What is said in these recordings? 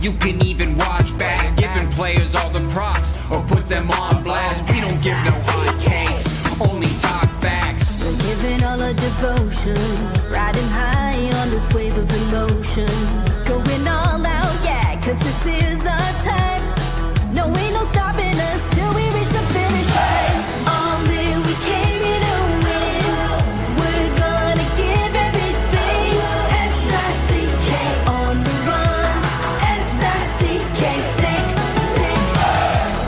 you can even watch back. Giving players all the props or put them on blast. We don't give no hot takes, only talk facts. We're giving all our devotion, riding high on this wave of emotion. Going all out, yeah, cause this is our time. No, ain't no stopping us till we reach the finish line. All in, we came here to win. We're gonna give everything. S-I-C-K on the run. S-I-C-K, sick, sick.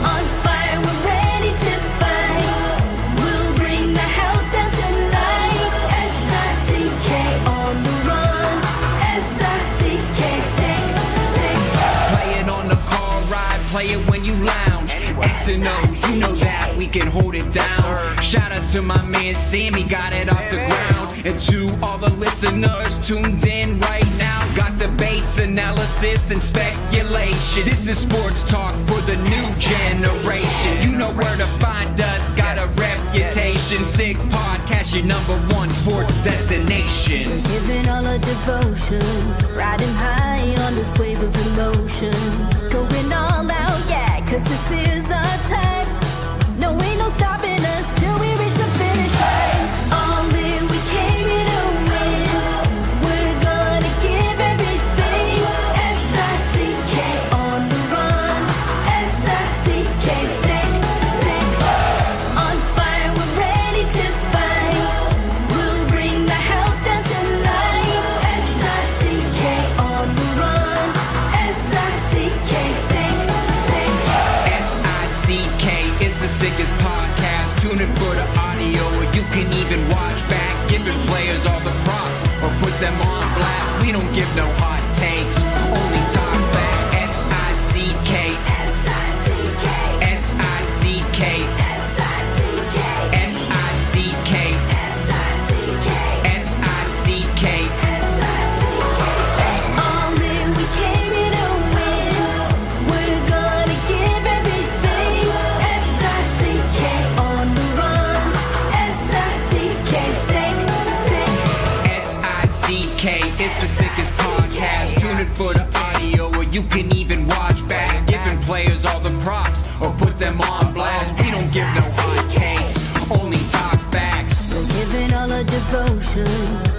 On fire, we're ready to fight. We'll bring the house down tonight. S-I-C-K on the run. S-I-C-K, sick, sick. Play it on the car ride, play it when you lounge. X and O, you know that we can hold it down. Shout out to my man Sammy, got it off the ground. And to all the listeners tuned in right now, got debates, analysis, and speculation. This is sports talk for the new generation. You know where to find us, got a reputation. Sick podcast, your #1 sports destination. Giving all our devotion, riding high on this wave of emotion. Going all out, yeah, cause this is our time. No, ain't no stopping us till we reach the finish line. All in, we came here to win. We're gonna give everything. S-I-C-K on the run. S-I-C-K, sick, sick. On fire, we're ready to fight. We'll bring the house down tonight. S-I-C-K on the run. S-I-C-K, sick, sick. S-I-C-K, it's the sickest podcast. Tune in for the audio, or you can even watch back. Giving players all the props or put them on blast. We don't give no hot takes, only talk back. S-I-C-K, S-I-C-K, S-I-C-K, S-I-C-K, S-I-C-K, S-I-C-K, S-I-C-K. all in, we came here to win. We're gonna give everything. S-I-C-K on the run. S-I-C-K, sick, sick. S-I-C-K, it's the sickest podcast. Tune in for the audio, or you can even watch back. Giving players all the props or put them on blast. We don't give no hot takes, only talk facts. We're giving all our devotion,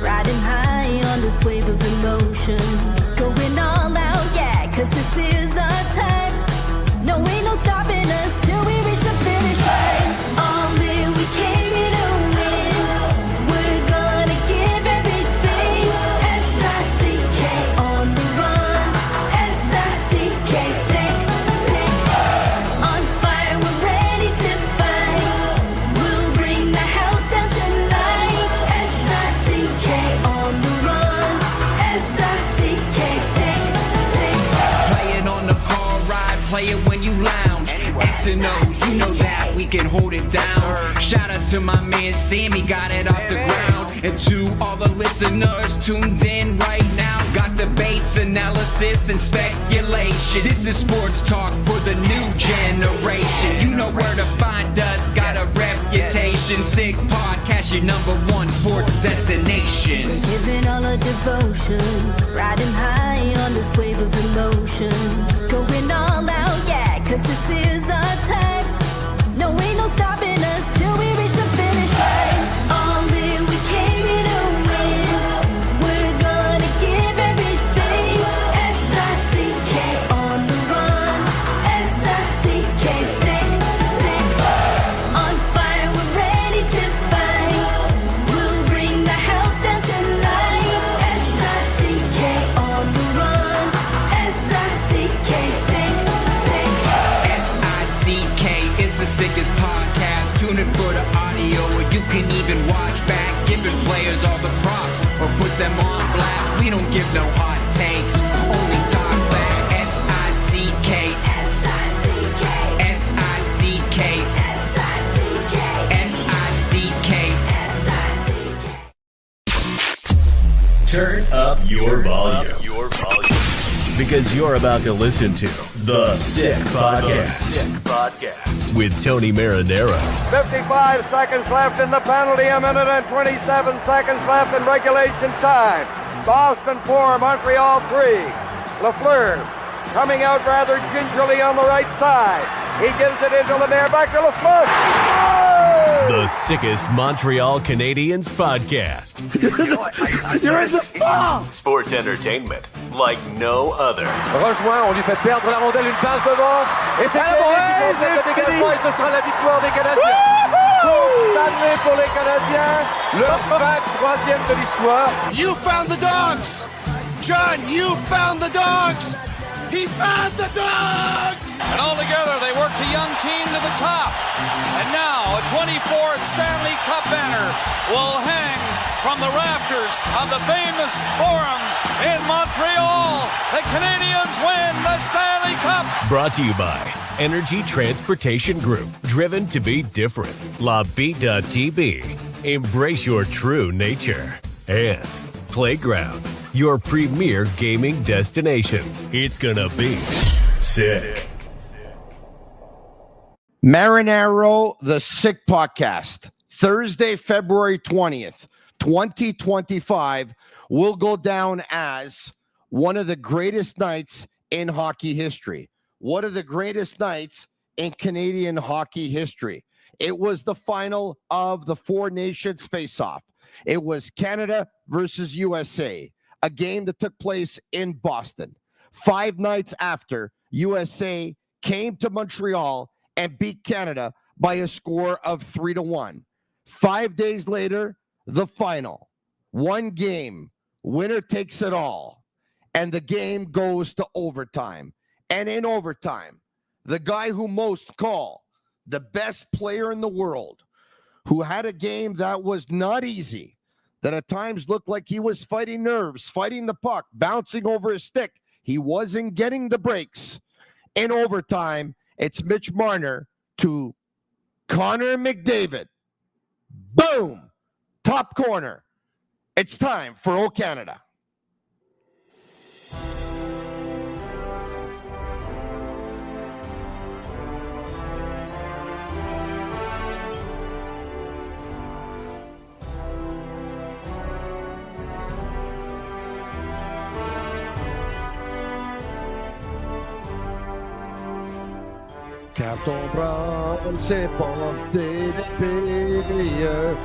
riding high on this wave of emotion. Going all out, yeah, cause this is our time. No, ain't no stopping us till we reach the finish line. All in, we came here to win. We're gonna give everything. S-I-C-K on the run. S-I-C-K, sick, sick. On fire, we're ready to fight. We'll bring the house down tonight. S-I-C-K on the run. S-I-C-K, sick, sick. Play it on the car ride, play it when you lounge. X and O, you know that we can hold it down. Shout out to my man Sammy, got it off the ground. And to all the listeners tuned in right now, got debates, analysis, and speculation. This is sports talk for the new generation. You know where to find us, got a reputation. Sick podcast, your #1 sports destination. Giving all our devotion, riding high on this wave of emotion. Going all out, yeah, cause this is our time. No, ain't no stopping us till we reach the finish line. All in, we came here to win. We're gonna give everything. S-I-C-K on the run. S-I-C-K, sick, sick. On fire, we're ready to fight. We'll bring the house down tonight. S-I-C-K on the run. S-I-C-K, sick, sick. S-I-C-K, it's the sickest podcast. Tune in for the audio, or you can even watch back. Giving players all the props or put them on blast. We don't give no hot takes, only talk back. S-I-C-K, S-I-C-K, S-I-C-K, S-I-C-K, S-I-C-K. S-I-C-K. Turn up your volume. Because you're about to listen to The Sick Podcast. With Tony Marinaro. 55 seconds left in the penalty, a minute and 27 seconds left in regulation time. Boston 4, Montreal 3. Lafleur coming out rather gingerly on the right side. He gives it into Lemaire, back to LaFleur. Oh! The sickest Montreal Canadiens podcast. You're in the ball! Sports entertainment like no other. Rejoint, on lui fait perdre la rondelle, une passe devant. Et c'est le dégagement et ce sera la victoire des Canadiens. Coupe Stanley pour les Canadiens. Le 23e de l'histoire. You found the dogs! John, you found the dogs! He found the dogs! And all together, they worked a young team to the top. And now, a 24th Stanley Cup banner will hang from the rafters of the famous Forum in Montreal. The Canadiens win the Stanley Cup! Brought to you by Energy Transportation Group. Driven to be different. La Vida Tibi. Embrace your true nature. And Playground, your premier gaming destination. It's gonna be sick. Marinaro, the Sick Podcast, Thursday, February 20th, 2025, will go down as one of the greatest nights in hockey history. One of the greatest nights in Canadian hockey history. It was the final of the Four Nations face-off. It was Canada versus USA, a game that took place in Boston. 5 nights after, USA came to Montreal and beat Canada by a score of 3-1. 5 days later, the final. One game, winner takes it all. And the game goes to overtime. And in overtime, the guy who most call, the best player in the world, who had a game that was not easy, that at times looked like he was fighting nerves, fighting the puck, bouncing over his stick. He wasn't getting the breaks. In overtime, it's Mitch Marner to Connor McDavid. Boom! Top corner. It's time for O Canada. Carton brun s'est porté l'épée,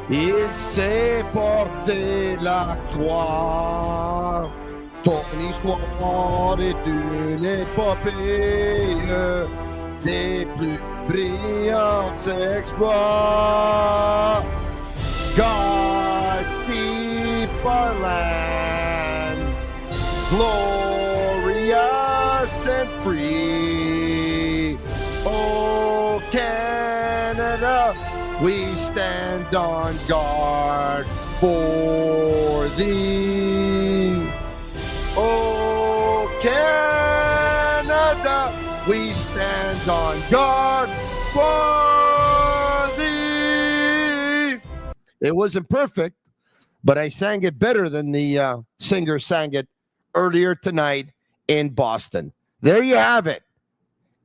il s'est porté la croix. Ton histoire est une épopée des plus brillants exploits. God keep our land glorious and free. Oh, Canada, we stand on guard for thee. Oh, Canada, we stand on guard for thee. It wasn't perfect, but I sang it better than the singer sang it earlier tonight in Boston. There you have it.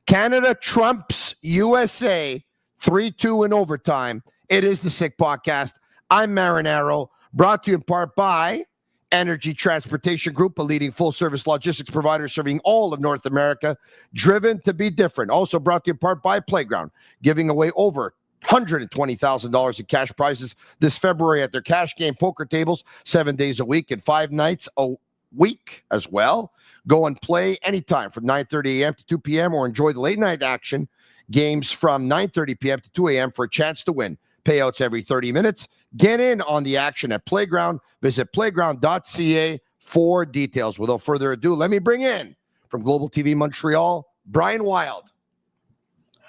Canada trumps USA 3-2 in overtime. It is the Sick Podcast. I'm Marinaro, brought to you in part by Energy Transportation Group, a leading full-service logistics provider serving all of North America, driven to be different. Also brought to you in part by Playground, giving away over $120,000 in cash prizes this February at their cash game poker tables, 7 days a week and 5 nights a week as well. Go and play anytime from 9:30 a.m. to 2 p.m. or enjoy the late night action games from 9:30 p.m. to 2 a.m. for a chance to win. Payouts every 30 minutes. Get in on the action at Playground. Visit playground.ca for details. Without further ado, let me bring in from Global TV Montreal, Brian Wilde.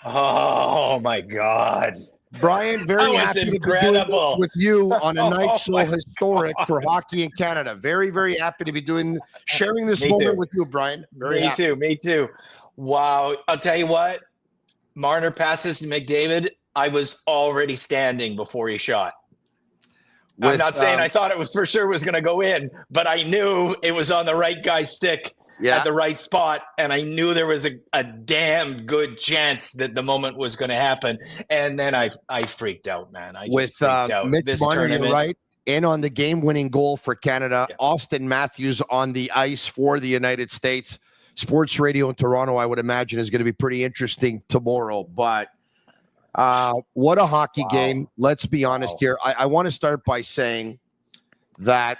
Oh my God. Brian, very happy to be doing this with you on a night so historic for hockey in Canada. Very, very happy to be sharing this moment with you, Brian. Me too. Wow. I'll tell you what, Marner passes to McDavid. I was already standing before he shot. I'm not saying I thought it was for sure was going to go in, but I knew it was on the right guy's stick at the right spot, and I knew there was a damn good chance that the moment was going to happen. And then I freaked out, man. I just freaked out. Mitch Marner, you're right, in on the game-winning goal for Canada. Yeah. Austin Matthews on the ice for the United States. sports radio in Toronto, I would imagine, is going to be pretty interesting tomorrow. But what a hockey game. Let's be honest here. I want to start by saying that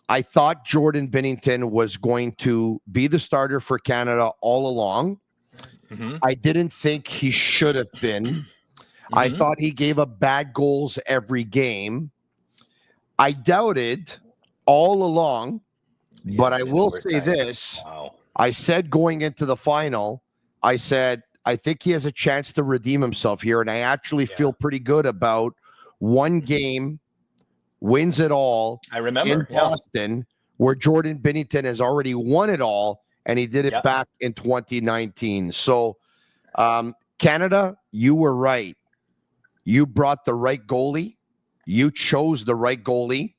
I thought Jordan Binnington was going to be the starter for Canada all along. Mm-hmm. I didn't think he should have been. Mm-hmm. I thought he gave up bad goals every game. I doubted all along, but I will say this. Wow. I said going into the final, I said, I think he has a chance to redeem himself here, and I actually feel pretty good about one game, wins it all. I remember in Boston, where Jordan Binnington has already won it all, and he did it back in 2019. So, Canada, you were right. You brought the right goalie. You chose the right goalie.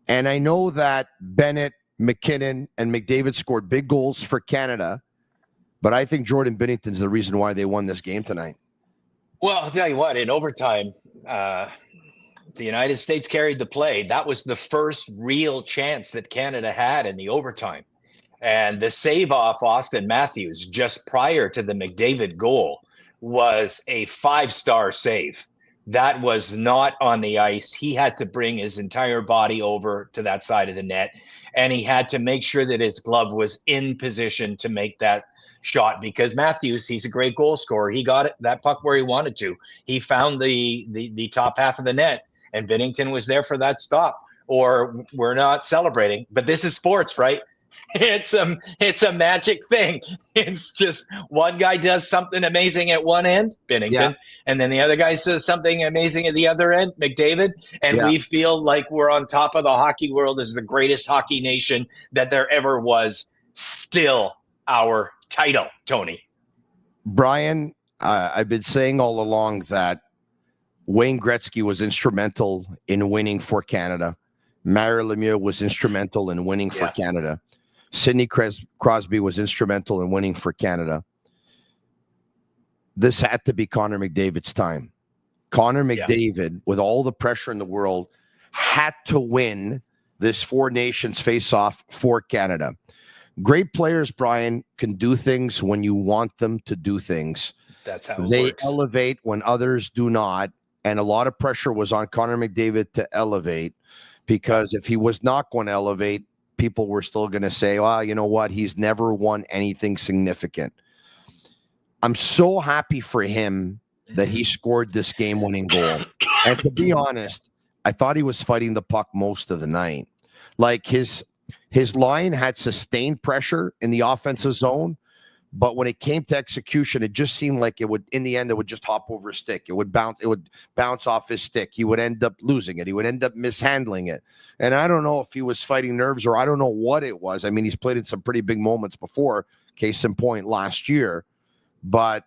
And I know that Bennett, McKinnon, and McDavid scored big goals for Canada, but I think Jordan Binnington's the reason why they won this game tonight. Well, I'll tell you what, in overtime, the United States carried the play. That was the first real chance that Canada had in the overtime. And the save off Austin Matthews just prior to the McDavid goal was a 5-star save. That was not on the ice. He had to bring his entire body over to that side of the net, and he had to make sure that his glove was in position to make that shot, because Matthews, he's a great goal scorer. He got that puck where he wanted to. He found the top half of the net, and Binnington was there for that stop. Or we're not celebrating, but this is sports, right? It's a magic thing. It's just one guy does something amazing at one end, Binnington, and then the other guy says something amazing at the other end, McDavid, and we feel like we're on top of the hockey world as the greatest hockey nation that there ever was. Still our title, Tony. Brian, I've been saying all along that Wayne Gretzky was instrumental in winning for Canada. Mario Lemieux was instrumental in winning for Canada. Sidney Crosby was instrumental in winning for Canada. This had to be Connor McDavid's time. Connor McDavid, with all the pressure in the world, had to win this Four Nations face-off for Canada. Great players, Brian, can do things when you want them to do things. That's how it they works. elevate when others do not. And a lot of pressure was on Connor McDavid to elevate, because if he was not going to elevate, people were still going to say, well, you know what? He's never won anything significant. I'm so happy for him that he scored this game-winning goal. And to be honest, I thought he was fighting the puck most of the night. Like his line had sustained pressure in the offensive zone, but when it came to execution, it just seemed like it would, in the end, it would just hop over a stick. It would bounce off his stick. He would end up losing it. He would end up mishandling it. And I don't know if he was fighting nerves or I don't know what it was. I mean, he's played in some pretty big moments before, case in point last year, but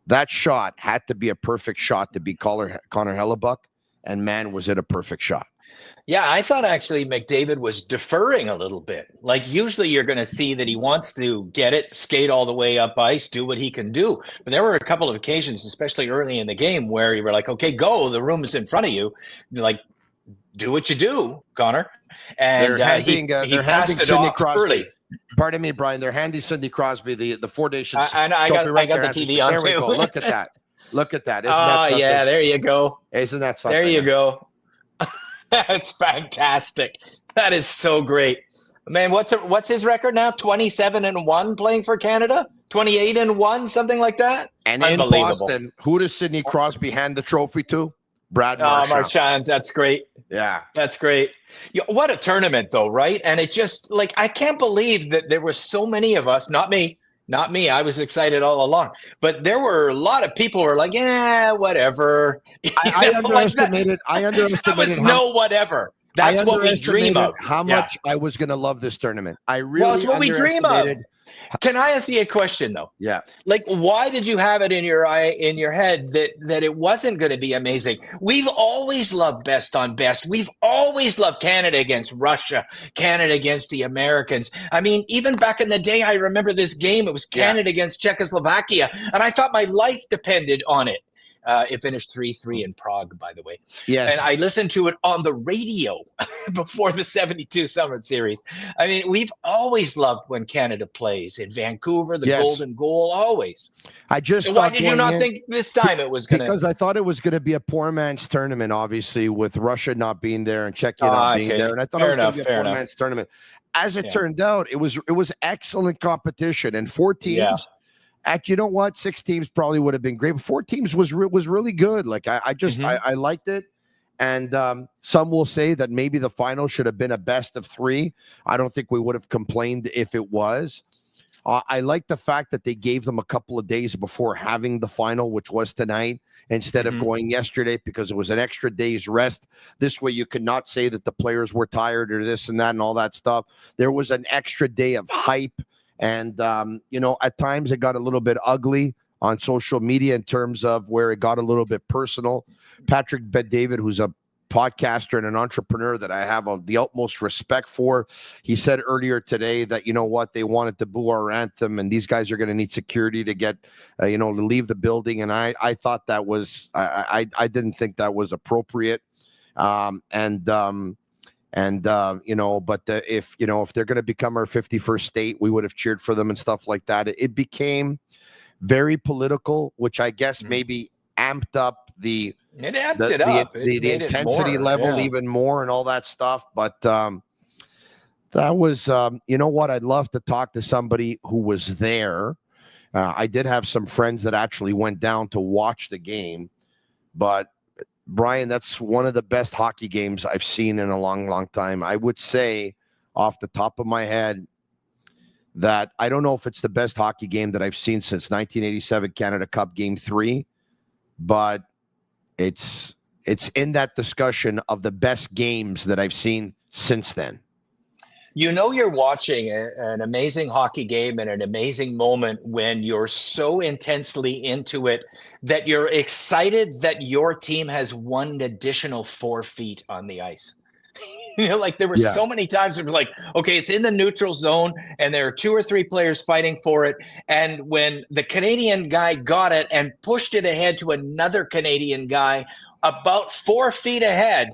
that shot had to be a perfect shot to beat Connor Hellebuck, and man, was it a perfect shot. Yeah, I thought actually McDavid was deferring a little bit. Like usually you're going to see that he wants to get it, skate all the way up ice, do what he can do. But there were a couple of occasions, especially early in the game, where you were like, okay, go, the room is in front of you. Like, do what you do, Connor. And they're he handing passed it Sidney off Crosby. early. Pardon me, Brian. They're handing Sidney Crosby the Four Nations. And I got the TV on there too. We go. Look at that. Look at that. Isn't that something? Yeah, there you go. Isn't that something? There you go. That's fantastic. That is so great. Man, what's his record now? 27-1 playing for Canada? 28-1, something like that? And in Boston, who does Sidney Crosby hand the trophy to? Brad Marchand. Marchand, that's great. Yeah. That's great. What a tournament, though, right? And it just, like, I can't believe that there were so many of us, not me. I was excited all along. But there were a lot of people who were like, yeah, whatever. I underestimated. That was whatever. That's what we dream of. How much I was going to love this tournament. I really Well, it's what we dream of. Can I ask you a question, though? Yeah. Like, why did you have it in your head that it wasn't going to be amazing? We've always loved best on best. We've always loved Canada against Russia, Canada against the Americans. I mean, even back in the day, I remember this game. It was Canada against Czechoslovakia, and I thought my life depended on it. It finished 3-3 in Prague, by the way. Yes. And I listened to it on the radio before the 72 Summit Series. I mean, we've always loved when Canada plays in Vancouver, the golden goal, always. So why did you not think this time it was going to? Because I thought it was going to be a poor man's tournament, obviously, with Russia not being there and Czechia not being there. And I thought it was going to be a poor man's tournament. As it turned out, it was excellent competition, and 4 teams. You know what? 6 teams probably would have been great, but 4 teams was really good. Like I liked it. And some will say that maybe the final should have been a best of 3. I don't think we would have complained if it was. I like the fact that they gave them a couple of days before having the final, which was tonight, instead of going yesterday, because it was an extra day's rest. This way you could not say that the players were tired or this and that and all that stuff. There was an extra day of hype. And, at times it got a little bit ugly on social media in terms of where it got a little bit personal. Patrick Bet-David, who's a podcaster and an entrepreneur that I have the utmost respect for, he said earlier today that, you know what, they wanted to boo our anthem, and these guys are going to need security to get, to leave the building. And I thought that was, I didn't think that was appropriate. But if they're going to become our 51st state, we would have cheered for them and stuff like that. It became very political, which I guess maybe amped up the intensity level even more and all that stuff. But that was, I'd love to talk to somebody who was there. I did have some friends that actually went down to watch the game, but Brian, that's one of the best hockey games I've seen in a long, long time. I would say off the top of my head that I don't know if it's the best hockey game that I've seen since 1987 Canada Cup Game 3, but it's in that discussion of the best games that I've seen since then. You're watching an amazing hockey game and an amazing moment when you're so intensely into it that you're excited that your team has 1 additional 4 feet on the ice. Like there were so many times it was like, okay, it's in the neutral zone and there are 2 or 3 players fighting for it. And when the Canadian guy got it and pushed it ahead to another Canadian guy about 4 feet ahead,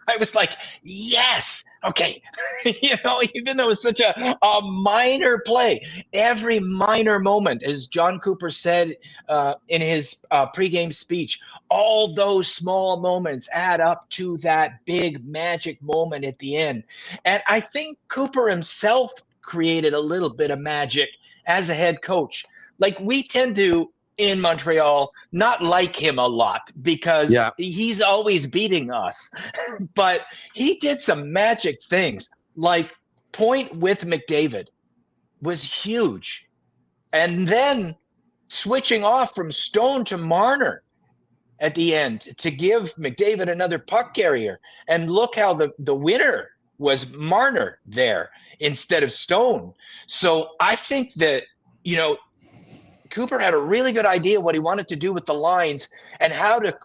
I was like, yes. Okay. Even though it was such a minor play, every minor moment, as John Cooper said in his pregame speech, all those small moments add up to that big magic moment at the end. And I think Cooper himself created a little bit of magic as a head coach. Like we tend to, in Montreal, not like him a lot because he's always beating us. But he did some magic things, like point with McDavid was huge. And then switching off from Stone to Marner at the end to give McDavid another puck carrier. And look how the winner was Marner there instead of Stone. So I think that, Cooper had a really good idea what he wanted to do with the lines and how to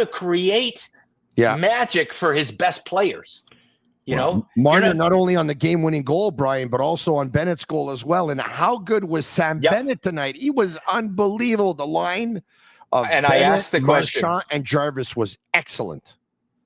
create magic for his best players. Marner not only on the game-winning goal, Brian, but also on Bennett's goal as well. And how good was Sam Bennett tonight? He was unbelievable. The line of Bennett, I asked the question, Marchand, and Jarvis was excellent.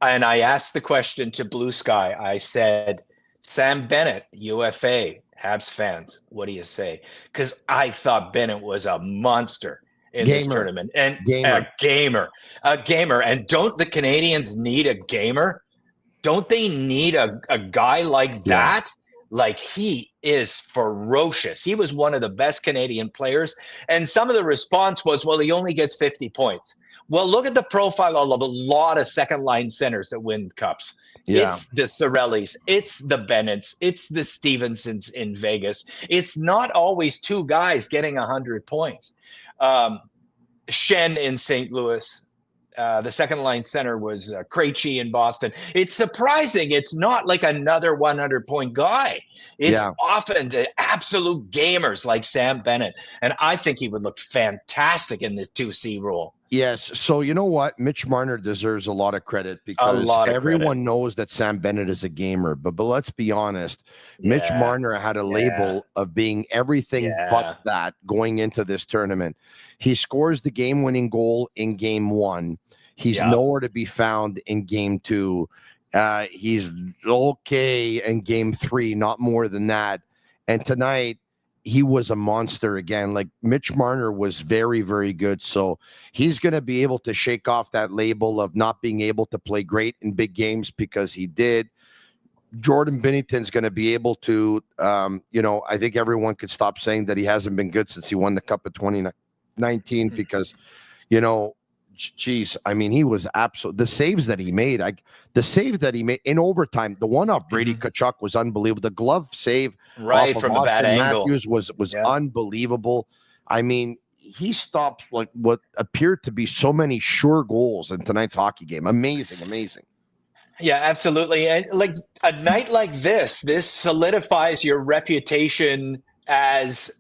And I asked the question to Blue Sky. I said, Sam Bennett, UFA. Habs fans, what do you say? Because I thought Bennett was a monster in this tournament and a gamer. And don't the Canadians need a gamer? Don't they need a guy like that? Like he is ferocious. He was one of the best Canadian players. And some of the response was, well, he only gets 50 points. Well, look at the profile of a lot of second line centers that win cups. It's the Sorellis, it's the Bennetts, it's the Stevensons in Vegas. It's not always 2 guys getting 100 points. Shen in St. Louis, the second line center was Krejci in Boston. It's surprising. It's not like another 100-point guy. It's often the absolute gamers like Sam Bennett. And I think he would look fantastic in this 2C role. Yes. So you know what? Mitch Marner deserves a lot of credit because everyone knows that Sam Bennett is a gamer. But let's be honest, Mitch Marner had a label of being everything but that going into this tournament. He scores the game-winning goal in game 1. He's nowhere to be found in game 2. He's okay in game 3, not more than that. And tonight, he was a monster again. Like Mitch Marner was very, very good. So he's going to be able to shake off that label of not being able to play great in big games because he did. Jordan Binnington's going to be able to, I think everyone could stop saying that he hasn't been good since he won the Cup of 2019 because, geez, I mean, he was absolute. The saves that he made, the save that he made in overtime, the one off Brady Tkachuk was unbelievable. The glove save right from a bad angle Matthews was unbelievable. I mean, he stopped like what appeared to be so many sure goals in tonight's hockey game. Amazing. Yeah, absolutely. And like a night like this solidifies your reputation as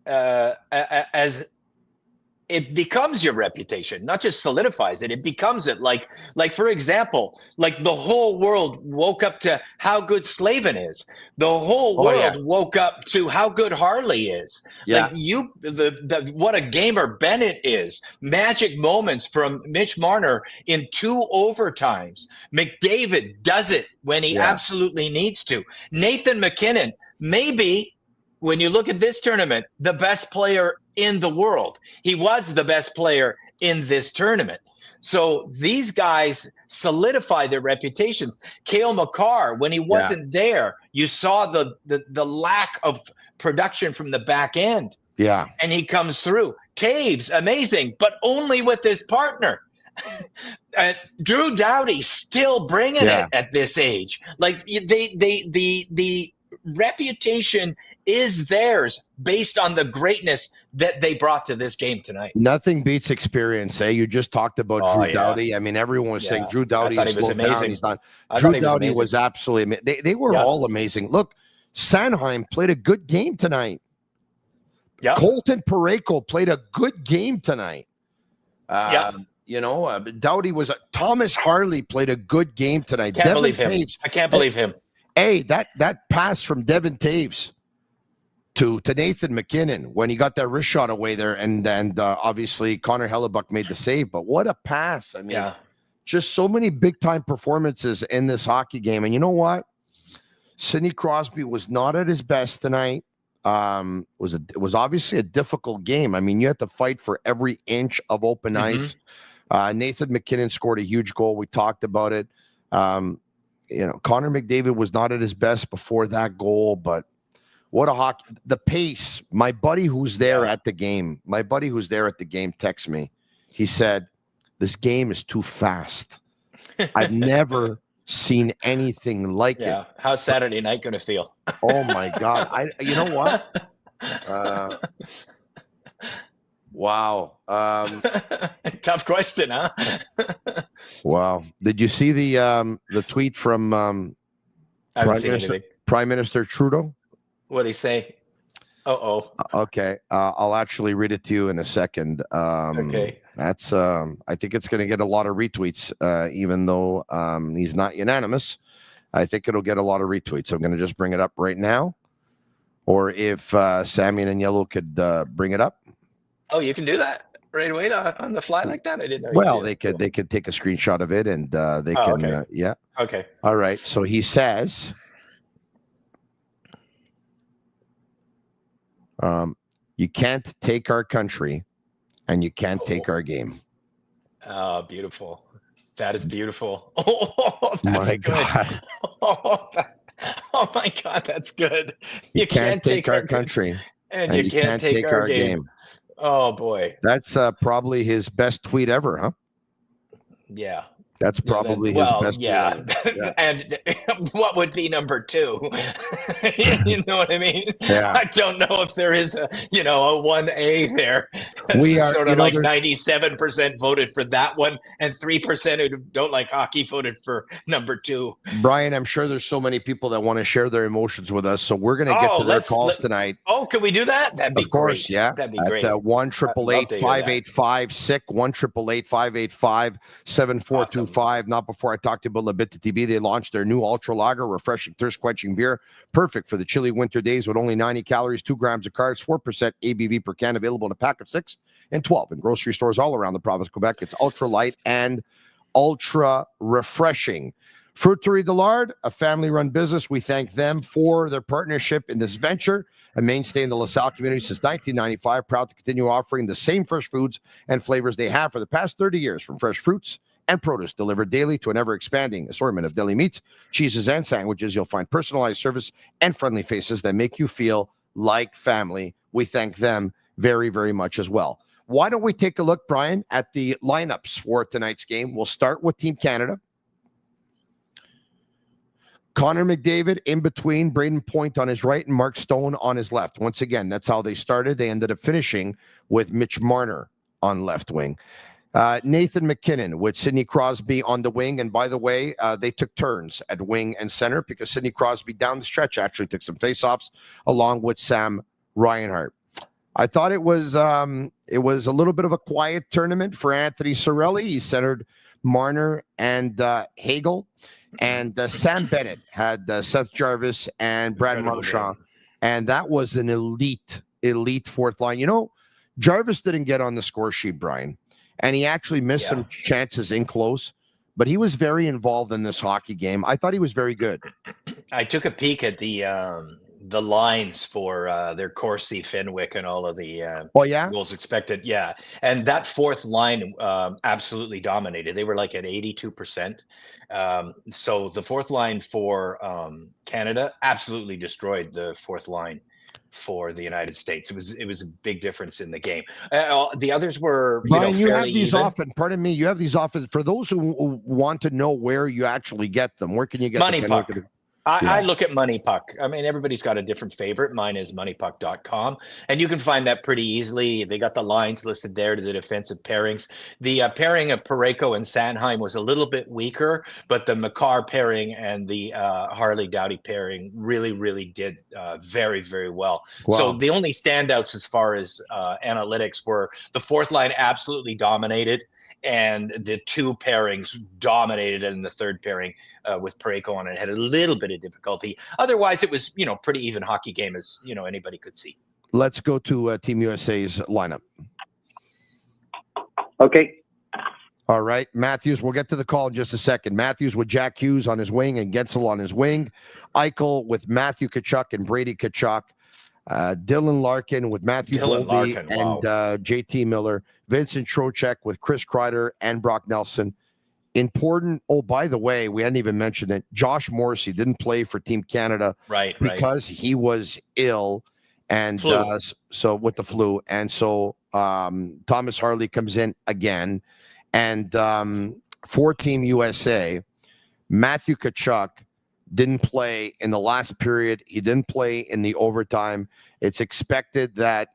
it becomes your reputation, not just solidifies it. It becomes it. Like for example, like the whole world woke up to how good Slavin is. The whole world woke up to how good Harley is. Yeah. Like what a gamer Bennett is. Magic moments from Mitch Marner in 2 overtimes. McDavid does it when he absolutely needs to. Nathan MacKinnon, maybe when you look at this tournament, the best player in the world. He was the best player in this tournament. So these guys solidify their reputations. Cale Makar, when he wasn't there, you saw the lack of production from the back end. Yeah. And he comes through. Taves, amazing, but only with his partner. Drew Doughty still bringing it at this age. Like the reputation is theirs based on the greatness that they brought to this game tonight. Nothing beats experience. You just talked about Drew Doughty. I mean, everyone was saying Drew Doughty is slowed down. He's not. Drew Doughty was absolutely amazing. They were all amazing. Look, Sanheim played a good game tonight. Yeah. Colton Parayko played a good game tonight. Doughty was Thomas Harley played a good game tonight. I can't believe him. Hey, that pass from Devin Taves to Nathan MacKinnon when he got that wrist shot away there, and obviously Connor Hellebuck made the save. But what a pass! I mean, just so many big time performances in this hockey game. And you know what? Sidney Crosby was not at his best tonight. It was obviously a difficult game. I mean, you had to fight for every inch of open ice. Nathan MacKinnon scored a huge goal. We talked about it. Connor McDavid was not at his best before that goal, but what a hockey. The pace, my buddy who's there at the game texts me. He said, this game is too fast. I've never seen anything like it. How's Saturday night going to feel? Oh my God. You know what? Wow. Tough question, huh? Wow. Did you see the tweet from Prime Minister Trudeau? What'd he say? Okay. I'll actually read it to you in a second. Okay. That's I think it's going to get a lot of retweets, even though he's not unanimous. I think it'll get a lot of retweets. I'm going to just bring it up right now. Or if Sammy and Yellow could bring it up. Oh, you can do that right away on the fly like that? I didn't know. Well, they could take a screenshot of it and they can. Okay. Okay. All right. So he says, you can't take our country and you can't take our game. Oh, beautiful. That is beautiful. Oh, that's my good. God. Oh my God, that's good. You can't take our country and you can't take our game. Oh boy. That's probably his best tweet ever, huh? Yeah. That's probably his best. Yeah. And what would be number 2? You know what I mean? Yeah. I don't know if there is a 1A there. We are sort of like 97% voted for that one, and 3% who don't like hockey voted for number 2. Brian, I'm sure there's so many people that want to share their emotions with us, so we're going to get to their calls tonight. Oh, can we do that? That'd be of course, great. yeah. That'd be great. At 1-888-585-SICK, 1-888-585-7425. Not before I talk to you about Bittt Tibi. They launched their new Ultra Lager, refreshing, thirst-quenching beer, perfect for the chilly winter days with only 90 calories, 2 grams of carbs, 4% ABV per can, available in a pack of 6 and 12 in grocery stores all around the province of Quebec. It's ultra light and ultra refreshing. Fruiterie de Lard, a family-run business. We thank them for their partnership in this venture. A mainstay in the LaSalle community since 1995. Proud to continue offering the same fresh foods and flavors they have for the past 30 years, from fresh fruits and produce delivered daily to an ever-expanding assortment of deli meats, cheeses, and sandwiches. You'll find personalized service and friendly faces that make you feel like family. We thank them very, very much as well. Why don't we take a look, Brian, at the lineups for tonight's game? We'll start with Team Canada. Connor McDavid in between, Braden Point on his right and Mark Stone on his left. Once again, that's how they started. They ended up finishing with Mitch Marner on left wing. Nathan McKinnon with Sidney Crosby on the wing. And by the way, they took turns at wing and center because Sidney Crosby down the stretch actually took some faceoffs along with Sam Reinhart. I thought it was a little bit of a quiet tournament for Anthony Cirelli. He centered Marner and Hagel. And Sam Bennett had Seth Jarvis and Brad Marchand. And that was an elite fourth line. You know, Jarvis didn't get on the score sheet, Brian. And he actually missed some chances in close. But he was very involved in this hockey game. I thought he was very good. I took a peek at the lines for their Corsi, Fenwick, and all of the goals expected. Yeah. And that fourth line absolutely dominated. They were like at 82%. So the fourth line for Canada absolutely destroyed the fourth line for the United States. It was a big difference in the game. The others were, Brian, you have these even. often. Pardon me. You have these often. For those who want to know where you actually get them, where can you get Money them? Puck. I look at Money Puck. I mean, everybody's got a different favorite. Mine is moneypuck.com. And you can find that pretty easily. They got the lines listed there to the defensive pairings. The pairing of Parayko and Sanheim was a little bit weaker, but the Makar pairing and the Harley Doughty pairing really, really did very, very well. Wow. So the only standouts as far as analytics were the fourth line absolutely dominated, and the two pairings dominated, and the third pairing with Parayko on it had a little bit of difficulty. Otherwise, it was, pretty even hockey game, as anybody could see. Let's go to Team USA's lineup. Okay. All right, Matthews. We'll get to the call in just a second. Matthews with Jack Hughes on his wing and Gensel on his wing. Eichel with Matthew Tkachuk and Brady Tkachuk. Dylan Larkin with Matthew Boldy and JT Miller. Vincent Trocheck with Chris Kreider and Brock Nelson. Important. Oh, by the way, we hadn't even mentioned it. Josh Morrissey didn't play for Team Canada because he was ill, and so with the flu, and so Thomas Harley comes in again, and for Team USA, Matthew Tkachuk didn't play in the last period. He didn't play in the overtime. It's expected that,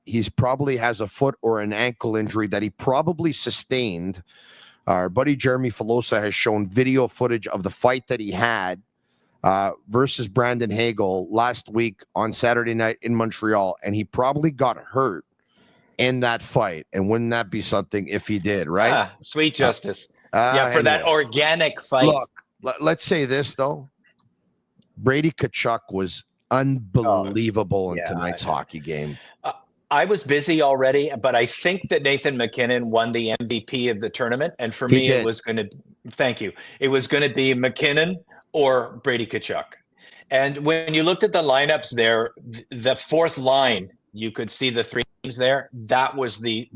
he's probably has a foot or an ankle injury that he probably sustained. Our buddy Jeremy Filosa has shown video footage of the fight that he had versus Brandon Hagel last week on Saturday night in Montreal, and he probably got hurt in that fight. And wouldn't that be something if he did, right? Sweet justice. For that organic fight. Look, let's say this, though. Brady Tkachuk was unbelievable in tonight's hockey game. I was busy already, but I think that Nathan McKinnon won the MVP of the tournament. And for me, it was going to – thank you. It was going to be McKinnon or Brady Tkachuk. And when you looked at the lineups there, the fourth line, you could see the three names there. That was Nelson,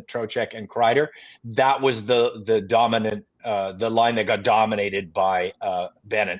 Trocheck, and Kreider. That was the dominant the line that got dominated by Bennett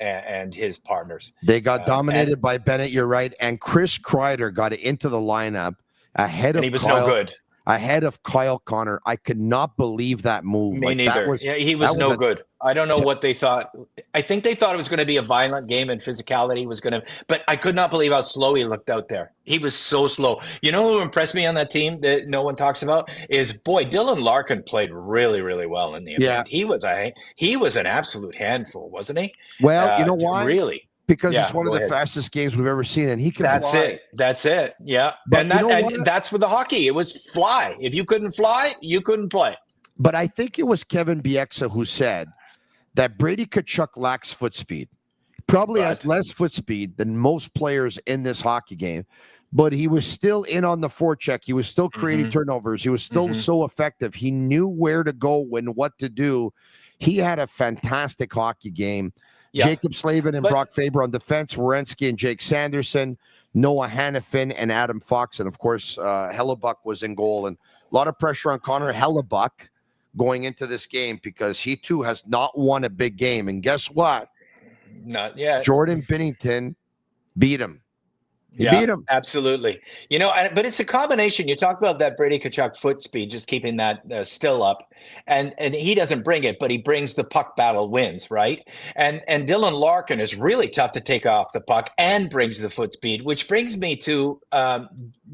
and his partners. They got dominated by Bennett, you're right. And Chris Kreider got into the lineup ahead of he was no good. ahead of Kyle Connor. I could not believe that move. Me neither. He was no good. I don't know what they thought. I think they thought it was going to be a violent game and physicality was going to, but I could not believe how slow he looked out there. He was so slow. You know who impressed me on that team that no one talks about is, boy, Dylan Larkin played really, really well in the event. Yeah. He was an absolute handful, wasn't he? Well, you know why? Really? Because it's one of the fastest games we've ever seen, and he can fly. That's it. Yeah. But and that's with the hockey. It was fly. If you couldn't fly, you couldn't play. But I think it was Kevin Bieksa who said that Brady Tkachuk lacks foot speed. Probably has less foot speed than most players in this hockey game, but he was still in on the forecheck. He was still creating turnovers. He was still so effective. He knew where to go and what to do. He had a fantastic hockey game. Yeah. Jacob Slavin and Brock Faber on defense, Werenski and Jake Sanderson, Noah Hannafin and Adam Fox, and of course, Hellebuck was in goal. And a lot of pressure on Connor Hellebuck going into this game because he too has not won a big game. And guess what? Not yet. Jordan Binnington beat him. He beat him. Absolutely. You know, but it's a combination. You talk about that Brady Tkachuk foot speed, just keeping that still up. And he doesn't bring it, but he brings the puck battle wins, right? And Dylan Larkin is really tough to take off the puck and brings the foot speed, which brings me to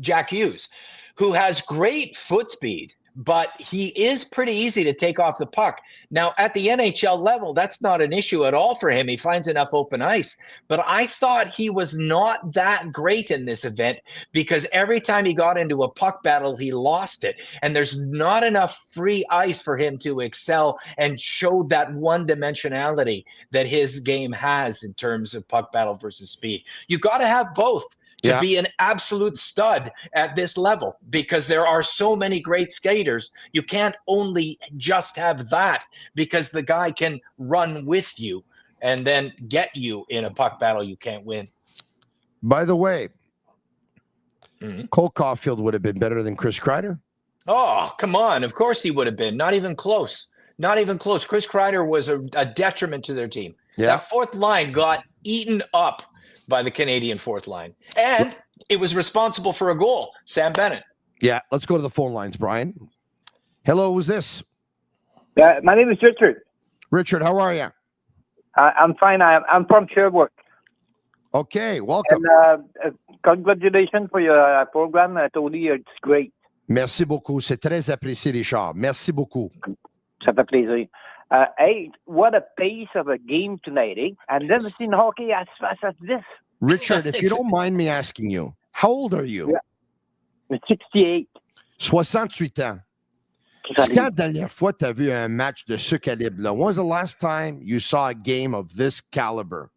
Jack Hughes, who has great foot speed, but he is pretty easy to take off the puck. Now, at the NHL level, that's not an issue at all for him. He finds enough open ice. But I thought he was not that great in this event because every time he got into a puck battle, he lost it. And there's not enough free ice for him to excel and show that one-dimensionality that his game has in terms of puck battle versus speed. You got to have both to be an absolute stud at this level, because there are so many great skaters. You can't only just have that, because the guy can run with you and then get you in a puck battle you can't win. By the way, Cole Caulfield would have been better than Chris Kreider. Oh, come on. Of course he would have been. Not even close. Not even close. Chris Kreider was a detriment to their team. Yeah. That fourth line got eaten up by the Canadian fourth line. And it was responsible for a goal, Sam Bennett. Yeah, let's go to the phone lines, Brian. Hello, who's this? My name is Richard. Richard, how are you? I'm fine. I'm from Sherbrooke. Okay, welcome. And congratulations for your program, Tony. It's great. Merci beaucoup. C'est très apprécié, Richard. Merci beaucoup. Ça fait plaisir. Hey, what a pace of a game tonight, eh? I've never seen hockey as fast as this. Richard, if you don't mind me asking you, how old are you? Yeah. 68. 68 ans. C'est quand la dernière fois tu as vu un match de ce calibre-là? When was the last time you saw a game of this caliber?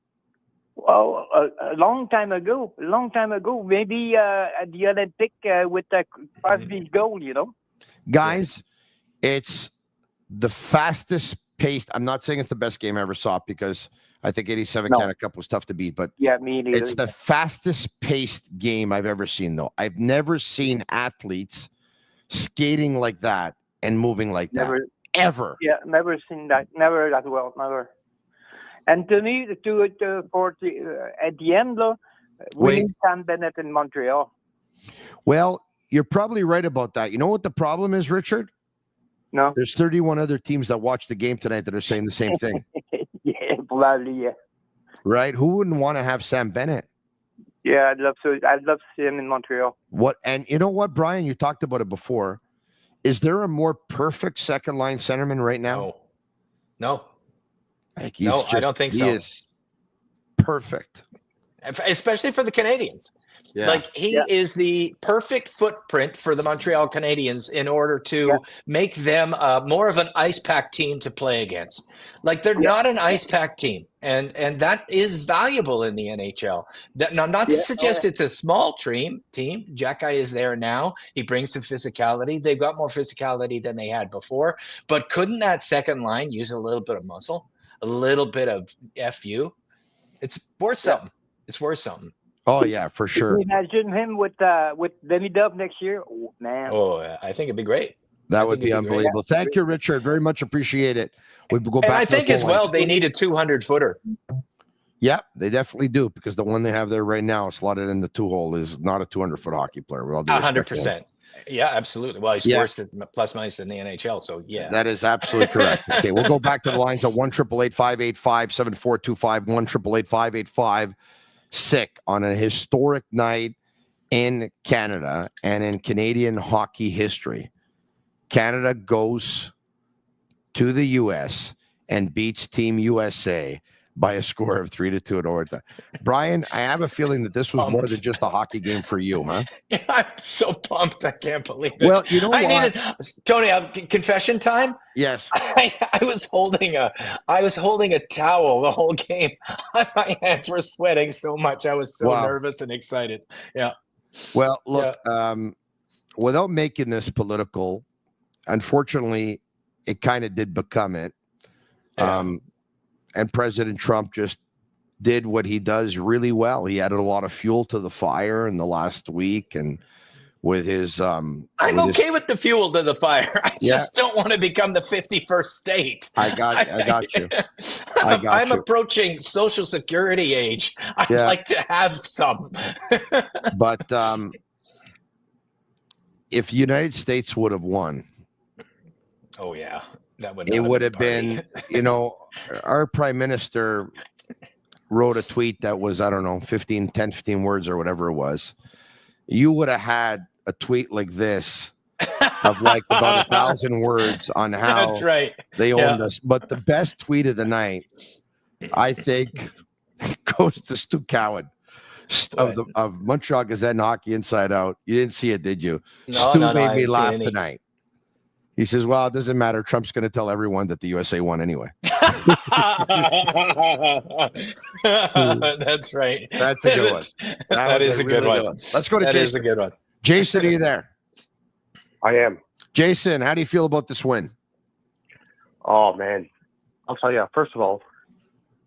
Well, a long time ago. Maybe at the Olympic with Crosby's goal, you know? Guys, it's the fastest paced. I'm not saying it's the best game I ever saw, because I think 87 Canada Cup was tough to beat, but me neither. It's the fastest paced game I've ever seen, though. I've never seen athletes skating like that and moving like that. Ever. Yeah, never seen that. Never that well. Never. And to me, at the end, though, winning Sam Bennett in Montreal. Well, you're probably right about that. You know what the problem is, Richard? No. There's 31 other teams that watch the game tonight that are saying the same thing. Yeah, probably, yeah. Right? Who wouldn't want to have Sam Bennett? Yeah, I'd love to see him in Montreal. And you know what, Brian? You talked about it before. Is there a more perfect second line centerman right now? No. I don't think so. He is perfect. Especially for the Canadians. Yeah. Like he is the perfect footprint for the Montreal Canadiens in order to make them more of an ice pack team to play against. Like they're not an ice pack team, and that is valuable in the NHL. Not to suggest it's a small team. Jacky is there now. He brings some physicality. They've got more physicality than they had before. But couldn't that second line use a little bit of muscle, a little bit of FU? It's worth something. It's worth something. Oh, yeah, for sure. Can you imagine him with Demi Dub next year? Oh, man. Oh, I think it'd be great. That would be unbelievable. Thank you, Richard. Very much appreciate it. We go back. And I think as well, they need a 200-footer. Yeah, they definitely do, because the one they have there right now slotted in the 2-hole is not a 200-foot hockey player. With all due respect to him. 100%. Yeah, absolutely. Well, he's Yeah. worse than plus minus in the NHL. So yeah, That is absolutely correct. Okay, we'll go back to the lines at 1-888-585-7425, 1-888-585-SICK on a historic night in Canada and in Canadian hockey history. Canada goes to the U.S. and beats Team USA by a score of 3-2 in overtime. Brian, I have a feeling that this was more than just a hockey game for you, huh? Yeah, I'm so pumped. I can't believe it. Well, you know what? Tony, confession time. Yes. I was holding a towel the whole game. My hands were sweating so much. I was so nervous and excited. Yeah. Well, look, without making this political, unfortunately, it kind of did become it. Yeah. And President Trump just did what he does really well. He added a lot of fuel to the fire in the last week, and with his I'm okay with the fuel to the fire. I just don't want to become the 51st state. I got you. I'm approaching Social Security age. I'd like to have some. But if the United States would have won, oh yeah, it would have been, our prime minister wrote a tweet that was, I don't know, 10, 15 words or whatever it was. You would have had a tweet like this of like about 1,000 words on how that's right. They owned us. But the best tweet of the night, I think, goes to Stu Cowan of Montreal Gazette and Hockey Inside Out. You didn't see it, did you? Stu made me laugh tonight. He says, well, it doesn't matter. Trump's going to tell everyone that the USA won anyway. That's right. That's a good one. That is a good one. Let's go to Jason. That is a good one. Jason, are you there? I am. Jason, how do you feel about this win? Oh, man. I'll tell you, first of all,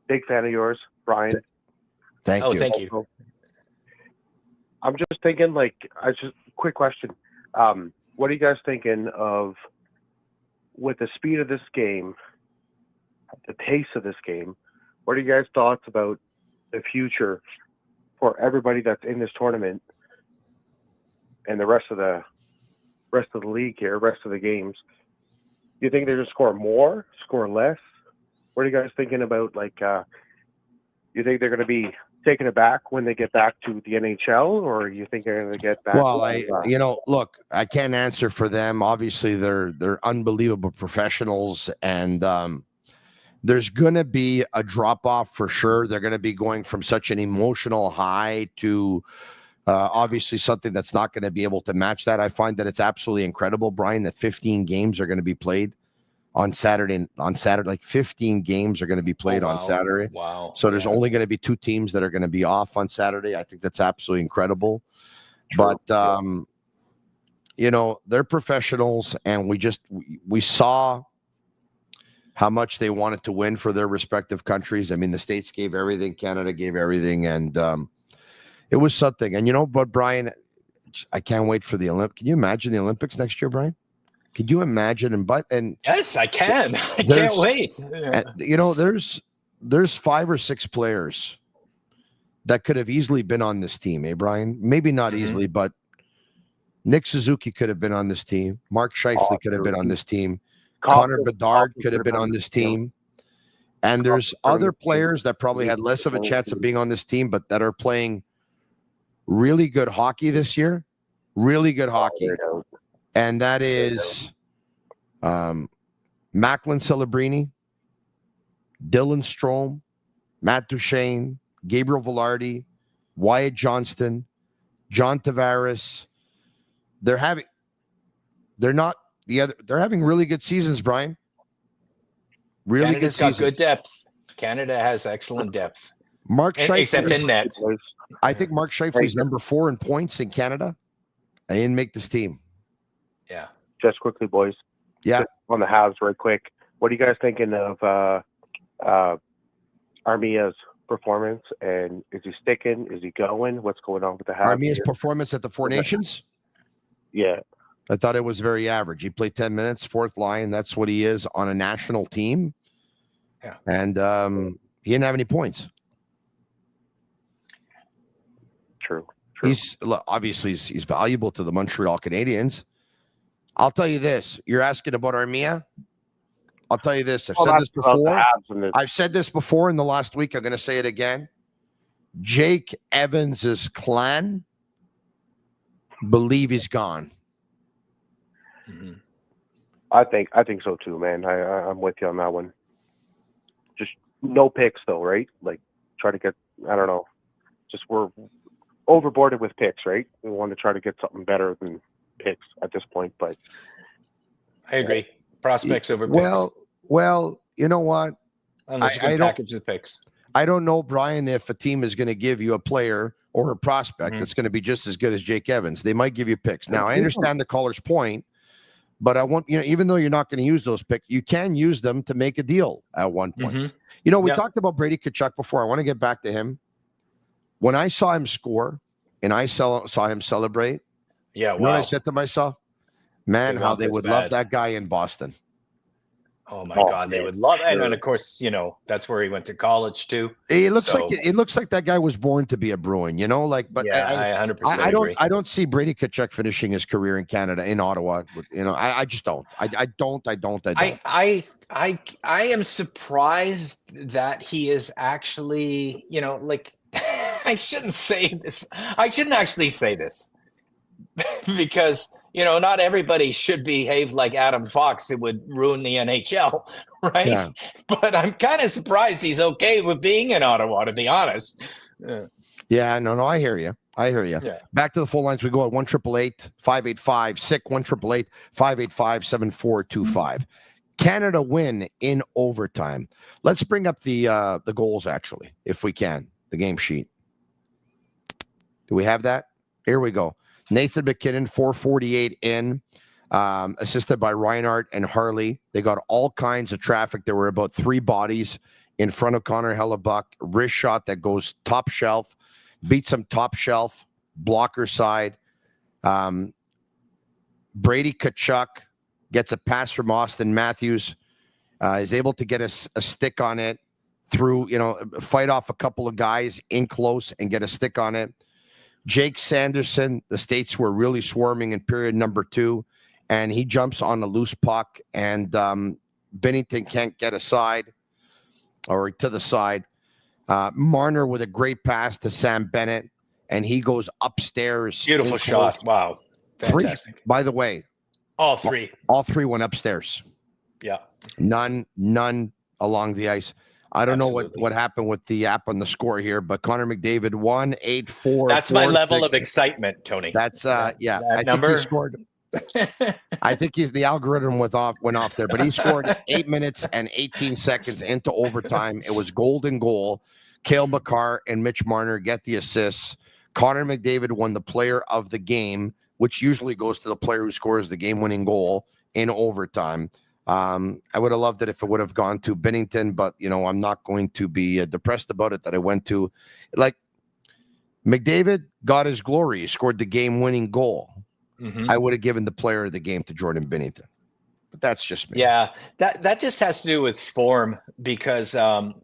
big fan of yours, Brian. Thank you. Thank you. I'm just thinking, quick question. What are you guys thinking of, with the speed of this game, the pace of this game, what are you guys' thoughts about the future for everybody that's in this tournament and the rest of the league here, rest of the games? Do you think they're going to score more, score less? What are you guys thinking about? You think they're going to be taking it back when they get back to the NHL, or you think they're going to get back? Well, look, I can't answer for them. Obviously, they're unbelievable professionals, and there's going to be a drop off for sure. They're going to be going from such an emotional high to obviously something that's not going to be able to match that. I find that it's absolutely incredible, Brian, that 15 games are going to be played on Saturday. Like 15 games are going to be played on Saturday. Wow. So there's only going to be 2 teams that are going to be off on Saturday. I think that's absolutely incredible. True. But they're professionals, and we saw how much they wanted to win for their respective countries. I mean, the States gave everything, Canada gave everything, and it was something. And but Brian, I can't wait for the Olympics. Can you imagine the Olympics next year, Brian? Could you imagine? And yes, I can. I can't wait. There's 5 or 6 players that could have easily been on this team, Brian? Maybe not easily, but Nick Suzuki could have been on this team. Mark Scheifele could have been on this team. Connor Bedard could have been on this team. And there's other players that probably had less of a chance of being on this team, but that are playing really good hockey this year. Really good hockey. And that is Macklin Celebrini, Dylan Strome, Matt Duchene, Gabriel Velarde, Wyatt Johnston, John Tavares. They're having really good seasons, Brian. Really Canada's good seasons. Got good depth. Canada has excellent depth. Except in net. I think Mark Scheifele is number 4 in points in Canada. I didn't make this team. Yeah. Just quickly, boys. Yeah. Just on the halves, right quick. What are you guys thinking of Armia's performance? And is he sticking? Is he going? What's going on with the halves? Armia's performance at the Four Nations? Yeah. I thought it was very average. He played 10 minutes, 4th line. That's what he is on a national team. Yeah. And he didn't have any points. Obviously he's valuable to the Montreal Canadiens. I'll tell you this. You're asking about Armia? I'll tell you this. I've said this before in the last week. I'm going to say it again. Jake Evans's clan believe he's gone. Mm-hmm. I think so too, man. I'm with you on that one. Just no picks though, right? Like try to get, I don't know. Just we're overboarded with picks, right? We want to try to get something better than picks at this point, but I agree. Prospects over picks. Well, you know what? Unless you can package the picks. I don't know, Brian, if a team is going to give you a player or a prospect that's going to be just as good as Jake Evans. They might give you picks. Now, I understand the caller's point, but I want, even though you're not going to use those picks, you can use them to make a deal at one point. We talked about Brady Tkachuk before. I want to get back to him. When I saw him score and I saw him celebrate, what I said to myself? Man, how they would love that guy in Boston. Oh my God, they would love it. And of course, that's where he went to college too. It looks like that guy was born to be a Bruin, but I 100% agree. I don't see Brady Tkachuk finishing his career in Canada, in Ottawa. I just don't. I don't. I am surprised that he is actually, I shouldn't say this. I shouldn't actually say this because not everybody should behave like Adam Fox. It would ruin the NHL, right? Yeah. But I'm kind of surprised he's okay with being in Ottawa, to be honest. Yeah, no, I hear you. Yeah. Back to the full lines. We go at 1-888-585-SICK, 1-888-585-7425. Canada win in overtime. Let's bring up the goals, actually, if we can, the game sheet. Do we have that? Here we go. Nathan McKinnon, 448 in, assisted by Reinhardt and Harley. They got all kinds of traffic. There were about 3 bodies in front of Connor Hellebuck. Wrist shot that goes top shelf, beats him top shelf, blocker side. Brady Tkachuk gets a pass from Austin Matthews, is able to get a stick on it through, fight off a couple of guys in close and get a stick on it. Jake Sanderson, the States were really swarming in period number 2, and he jumps on a loose puck, and Binnington can't get aside or to the side. Marner with a great pass to Sam Bennett, and he goes upstairs. Beautiful shot. Wow. Fantastic. 3, by the way. All 3. All 3 went upstairs. Yeah. None along the ice. I don't know what happened with the app on the score here, but Connor McDavid 1-8-4. That's my level of excitement, Tony. That's that I number. think he scored. I think the algorithm went off there, but he scored 8 minutes and 18 seconds into overtime. It was golden goal. Cale Makar and Mitch Marner get the assists. Connor McDavid won the player of the game, which usually goes to the player who scores the game-winning goal in overtime. I would have loved it if it would have gone to Binnington, but, I'm not going to be depressed about it that I went to. McDavid got his glory. He scored the game-winning goal. I would have given the player of the game to Jordan Binnington. But that's just me. Yeah, that just has to do with form because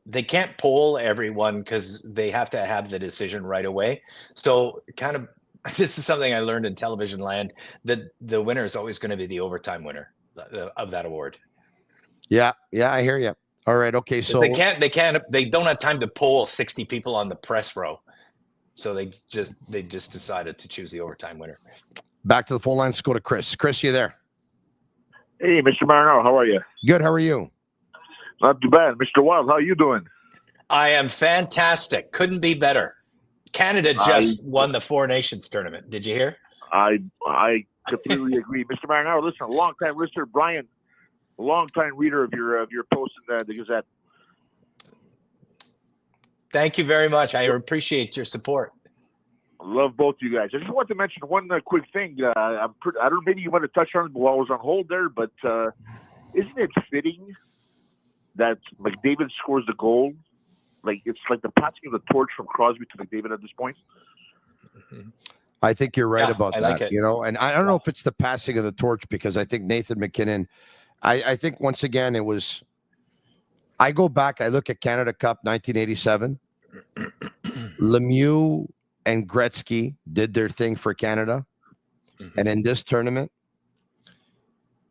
they can't poll everyone because they have to have the decision right away. So this is something I learned in television land, that the winner is always going to be the overtime winner of that award. Yeah, I hear you. All right, okay. So they don't have time to poll 60 people on the press row. So they just decided to choose the overtime winner. Back to the phone lines. Let's go to Chris. Chris, you there? Hey, Mr. Marinaro, how are you? Good. How are you? Not too bad. Mr. Wilde, how are you doing? I am fantastic. Couldn't be better. Canada just won the Four Nations tournament. Did you hear? I completely agree. Mr. Marinaro, listen, a long-time listener, Brian, a long-time reader of your posts in the Gazette. Thank you very much. I appreciate your support. I love both you guys. I just want to mention one quick thing. I don't know, maybe you want to touch on it while I was on hold there, but isn't it fitting that McDavid scores the goal? It's like the passing of the torch from Crosby to McDavid at this point. I think you're right about that. Like it. And I don't know if it's the passing of the torch, because I think Nathan McKinnon, I think once again, it was, I go back, I look at Canada Cup 1987. Lemieux and Gretzky did their thing for Canada. Mm-hmm. And in this tournament,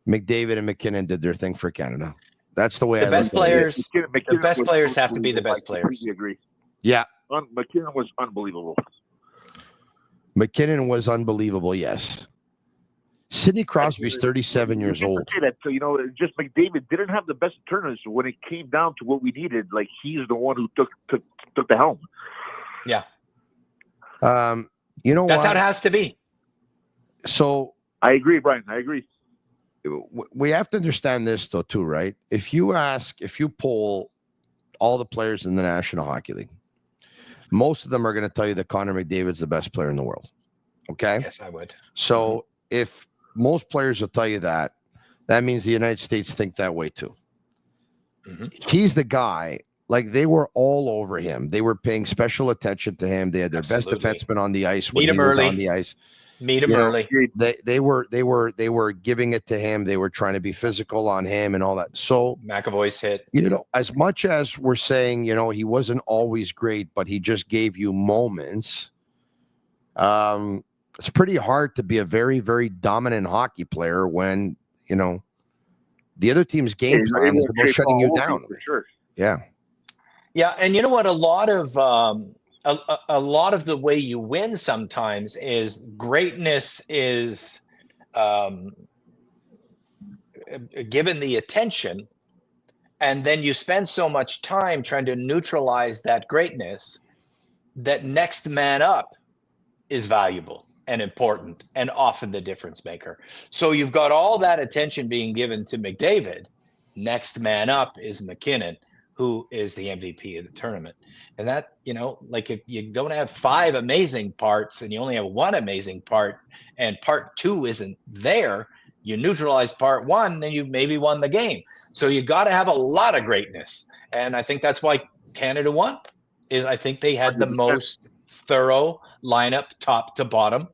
McDavid and McKinnon did their thing for Canada. That's the way the best players. The best players have to be the best players. I agree. Yeah. McKinnon was unbelievable. McKinnon was unbelievable, yes. Sidney Crosby's 37 years old. That, just McDavid didn't have the best tournaments when it came down to what we needed. Like, he's the one who took the helm. Yeah. You know that's what? how it has to be. So I agree, Brian. I agree. We have to understand this, though, too, right? If you poll all the players in the National Hockey League, most of them are going to tell you that Connor McDavid's the best player in the world. Okay? Yes, I would. So if most players will tell you that, that means the United States think that way, too. Mm-hmm. He's the guy. Like, they were all over him. They were paying special attention to him. They had their best defenseman on the ice when he was on the ice. Meet him early. They were giving it to him. They were trying to be physical on him and all that. So McAvoy's hit. As much as we're saying, he wasn't always great, but he just gave you moments. It's pretty hard to be a very, very dominant hockey player when, the other team's game plan is about shutting you down. For sure. Yeah. Yeah, and you know what? A lot of the way you win sometimes is greatness is given the attention, and then you spend so much time trying to neutralize that greatness that next man up is valuable and important and often the difference maker. So you've got all that attention being given to McDavid. Next man up is McKinnon, who is the MVP of the tournament. And that, like, if you don't have 5 amazing parts and you only have 1 amazing part and part 2 isn't there, you neutralize part 1, then you maybe won the game. So you got to have a lot of greatness. And I think that's why Canada won, is I think they had the most thorough lineup top to bottom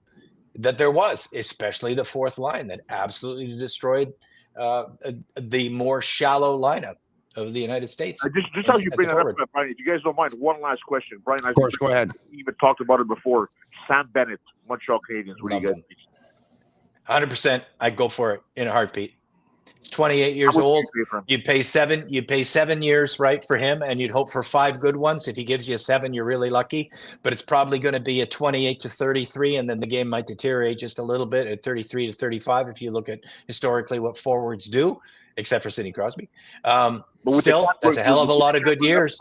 that there was, especially the fourth line that absolutely destroyed the more shallow lineup of the United States. Just how you bring that up, Brian, if you guys don't mind, one last question. Brian, of course, go ahead. We even talked about it before. Sam Bennett, Montreal Canadiens. What do you guys think? 100%. I'd go for it in a heartbeat. He's 28 years old. You'd pay 7 years, right, for him, and you'd hope for 5 good ones. If he gives you 7, you're really lucky. But it's probably going to be a 28 to 33, and then the game might deteriorate just a little bit at 33 to 35 if you look at historically what forwards do, except for Sidney Crosby. Still, that's a hell of a lot of good years.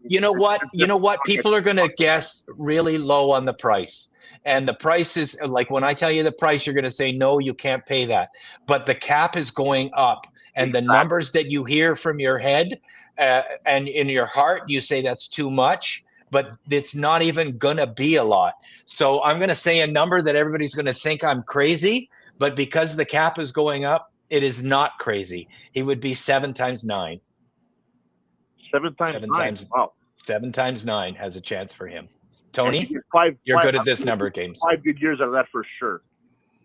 You know what? People are going to guess really low on the price. And the price is, like, when I tell you the price, you're going to say, no, you can't pay that. But the cap is going up. And the numbers that you hear from your head and in your heart, you say that's too much. But it's not even going to be a lot. So I'm going to say a number that everybody's going to think I'm crazy. But because the cap is going up, it is not crazy. He would be 7 times 9. 7 times 9. Wow. 7 times 9 has a chance for him. Tony, you're good at this number games. 5 good years out of that for sure.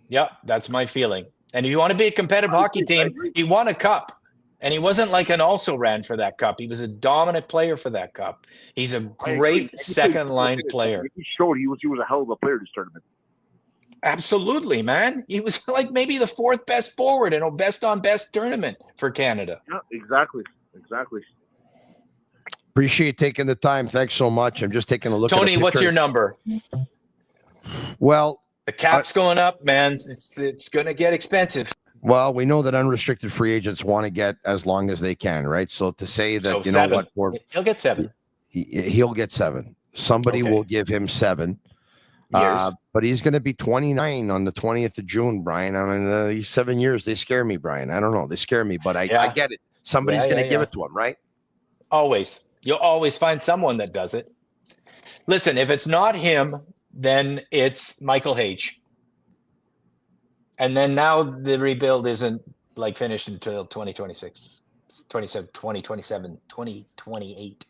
Yeah, that's my feeling. And if you want to be a competitive hockey team, he won a cup. And he wasn't like an also ran for that cup. He was a dominant player for that cup. He's a great second-line player. He showed he was a hell of a player this tournament. Absolutely, man. He was like maybe the 4th best forward in a best-on-best tournament for Canada. Yeah, exactly. Appreciate taking the time. Thanks so much. I'm just taking a look. Tony, what's your number? Well, the cap's going up, man. It's going to get expensive. Well, we know that unrestricted free agents want to get as long as they can, right? So to say that, so he'll get 7. He'll get 7. Somebody will give him 7. But he's going to be 29 on the 20th of June, Brian. I mean, these 7 years, they scare me, Brian. I don't know. They scare me, but I get it. Somebody's going to give it to him, right? Always. You'll always find someone that does it. Listen, if it's not him, then it's Michael H. And then now the rebuild isn't like finished until 2026, 2027, 2028.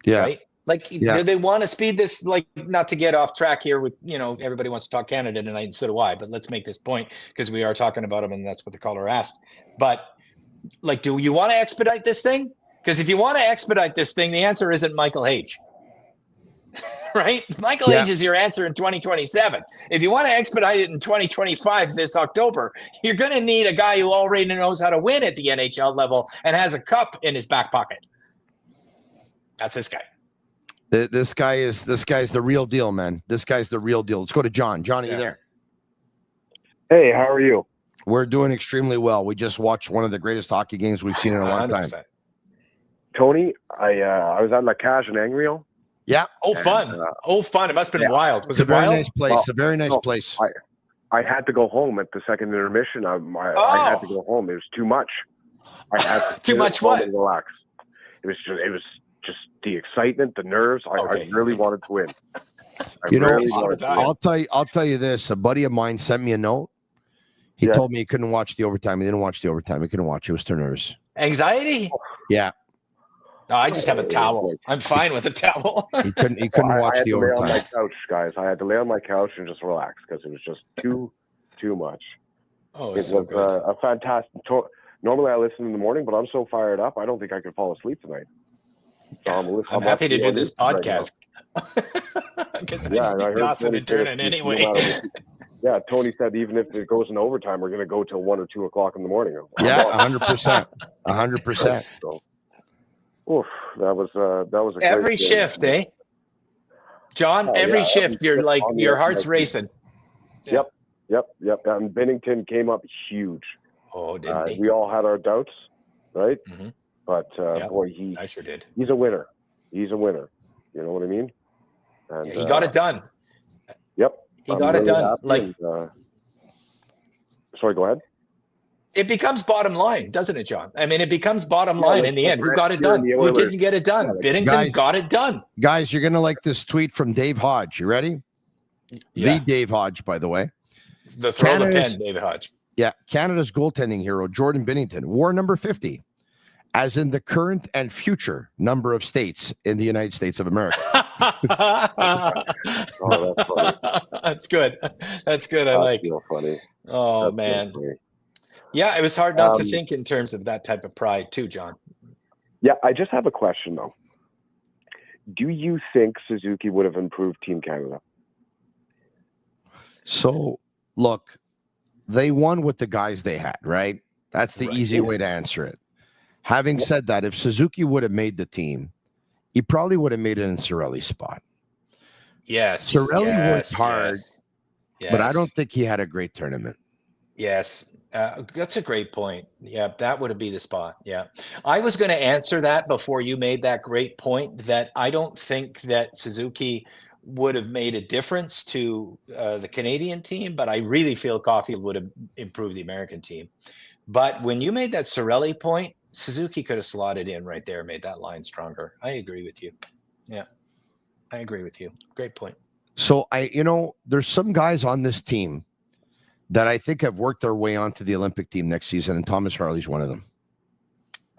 Yeah. Right? Like, they want to speed this, like, not to get off track here with, everybody wants to talk Canada tonight, and so do I, but let's make this point because we are talking about them and that's what the caller asked. But, like, do you want to expedite this thing? Because if you want to expedite this thing, the answer isn't Michael H. right? Michael Age is your answer in 2027. If you want to expedite it in 2025 this October, you're going to need a guy who already knows how to win at the NHL level and has a cup in his back pocket. That's this guy. This guy's the real deal, man. This guy's the real deal. Let's go to John. John, are you there? Hey, how are you? We're doing extremely well. We just watched one of the greatest hockey games we've seen in a long 100%. time. Tony, I was at La Cage in Angrio. Yeah. Oh, fun. Fun. It must have been wild. Was It's a it very wild? nice place. A very nice place. I had to go home at the second intermission. I had to go home. It was too much. I had to Too much what? and relax. It was just the excitement, the nerves. I really wanted to win. I'll tell you this. A buddy of mine sent me a note. He told me he couldn't watch the overtime. He didn't watch the overtime. He couldn't watch. He was too nervous. Anxiety? Yeah. No, I just have a towel. I'm fine with a towel. He couldn't watch the overtime. I had to lay on my couch, guys. I had to lay on my couch and just relax because it was just too much. Oh, it was so good. A fantastic. Normally I listen in the morning, but I'm so fired up. I don't think I could fall asleep tonight. So I'm happy to do this podcast because I should be tossing and turning anyway. Yeah, Tony said even if it goes in overtime, we're going to go till 1 or 2 o'clock in the morning. Yeah, 100%, 100%. So, oof, that was a every shift, eh? John, every shift, you're like your heart's racing. Yep. And Bennington came up huge. Oh, didn't he? We all had our doubts, right? Mm-hmm. But boy, I sure did. He's a winner. He's a winner. You know what I mean? And, he got it done. Yep. He got it done. Sorry, go ahead. It becomes bottom line, doesn't it, John? I mean, it becomes bottom line in the end. Who got it done? Who didn't get it done? Binnington got it done. Guys, you're going to like this tweet from Dave Hodge. You ready? Yeah. The Dave Hodge, by the way. The throw the pen, David Hodge. Yeah. Canada's goaltending hero, Jordan Binnington, wore number 50, as in the current and future number of states in the United States of America. Oh, that's funny. That's good. That's good. I like. Real funny. Oh, that's man. Funny. Yeah, it was hard not to think in terms of that type of pride too, John. Yeah, I just have a question though. Do you think Suzuki would have improved Team Canada? So, look, they won with the guys they had, right? That's the easy way to answer it. Having said that, if Suzuki would have made the team, he probably would have made it in Cirelli's spot. Yes. Cirelli worked hard, but I don't think he had a great tournament. Yes. That's a great point. Yeah, that would be the spot. Yeah. I was going to answer that before you made that great point that I don't think that Suzuki would have made a difference to the Canadian team, but I really feel Caulfield would have improved the American team. But when you made that Cirelli point, Suzuki could have slotted in right there, made that line stronger. I agree with you. Yeah, I agree with you. Great point. So there's some guys on this team that I think have worked their way onto the Olympic team next season, and Thomas Harley's one of them.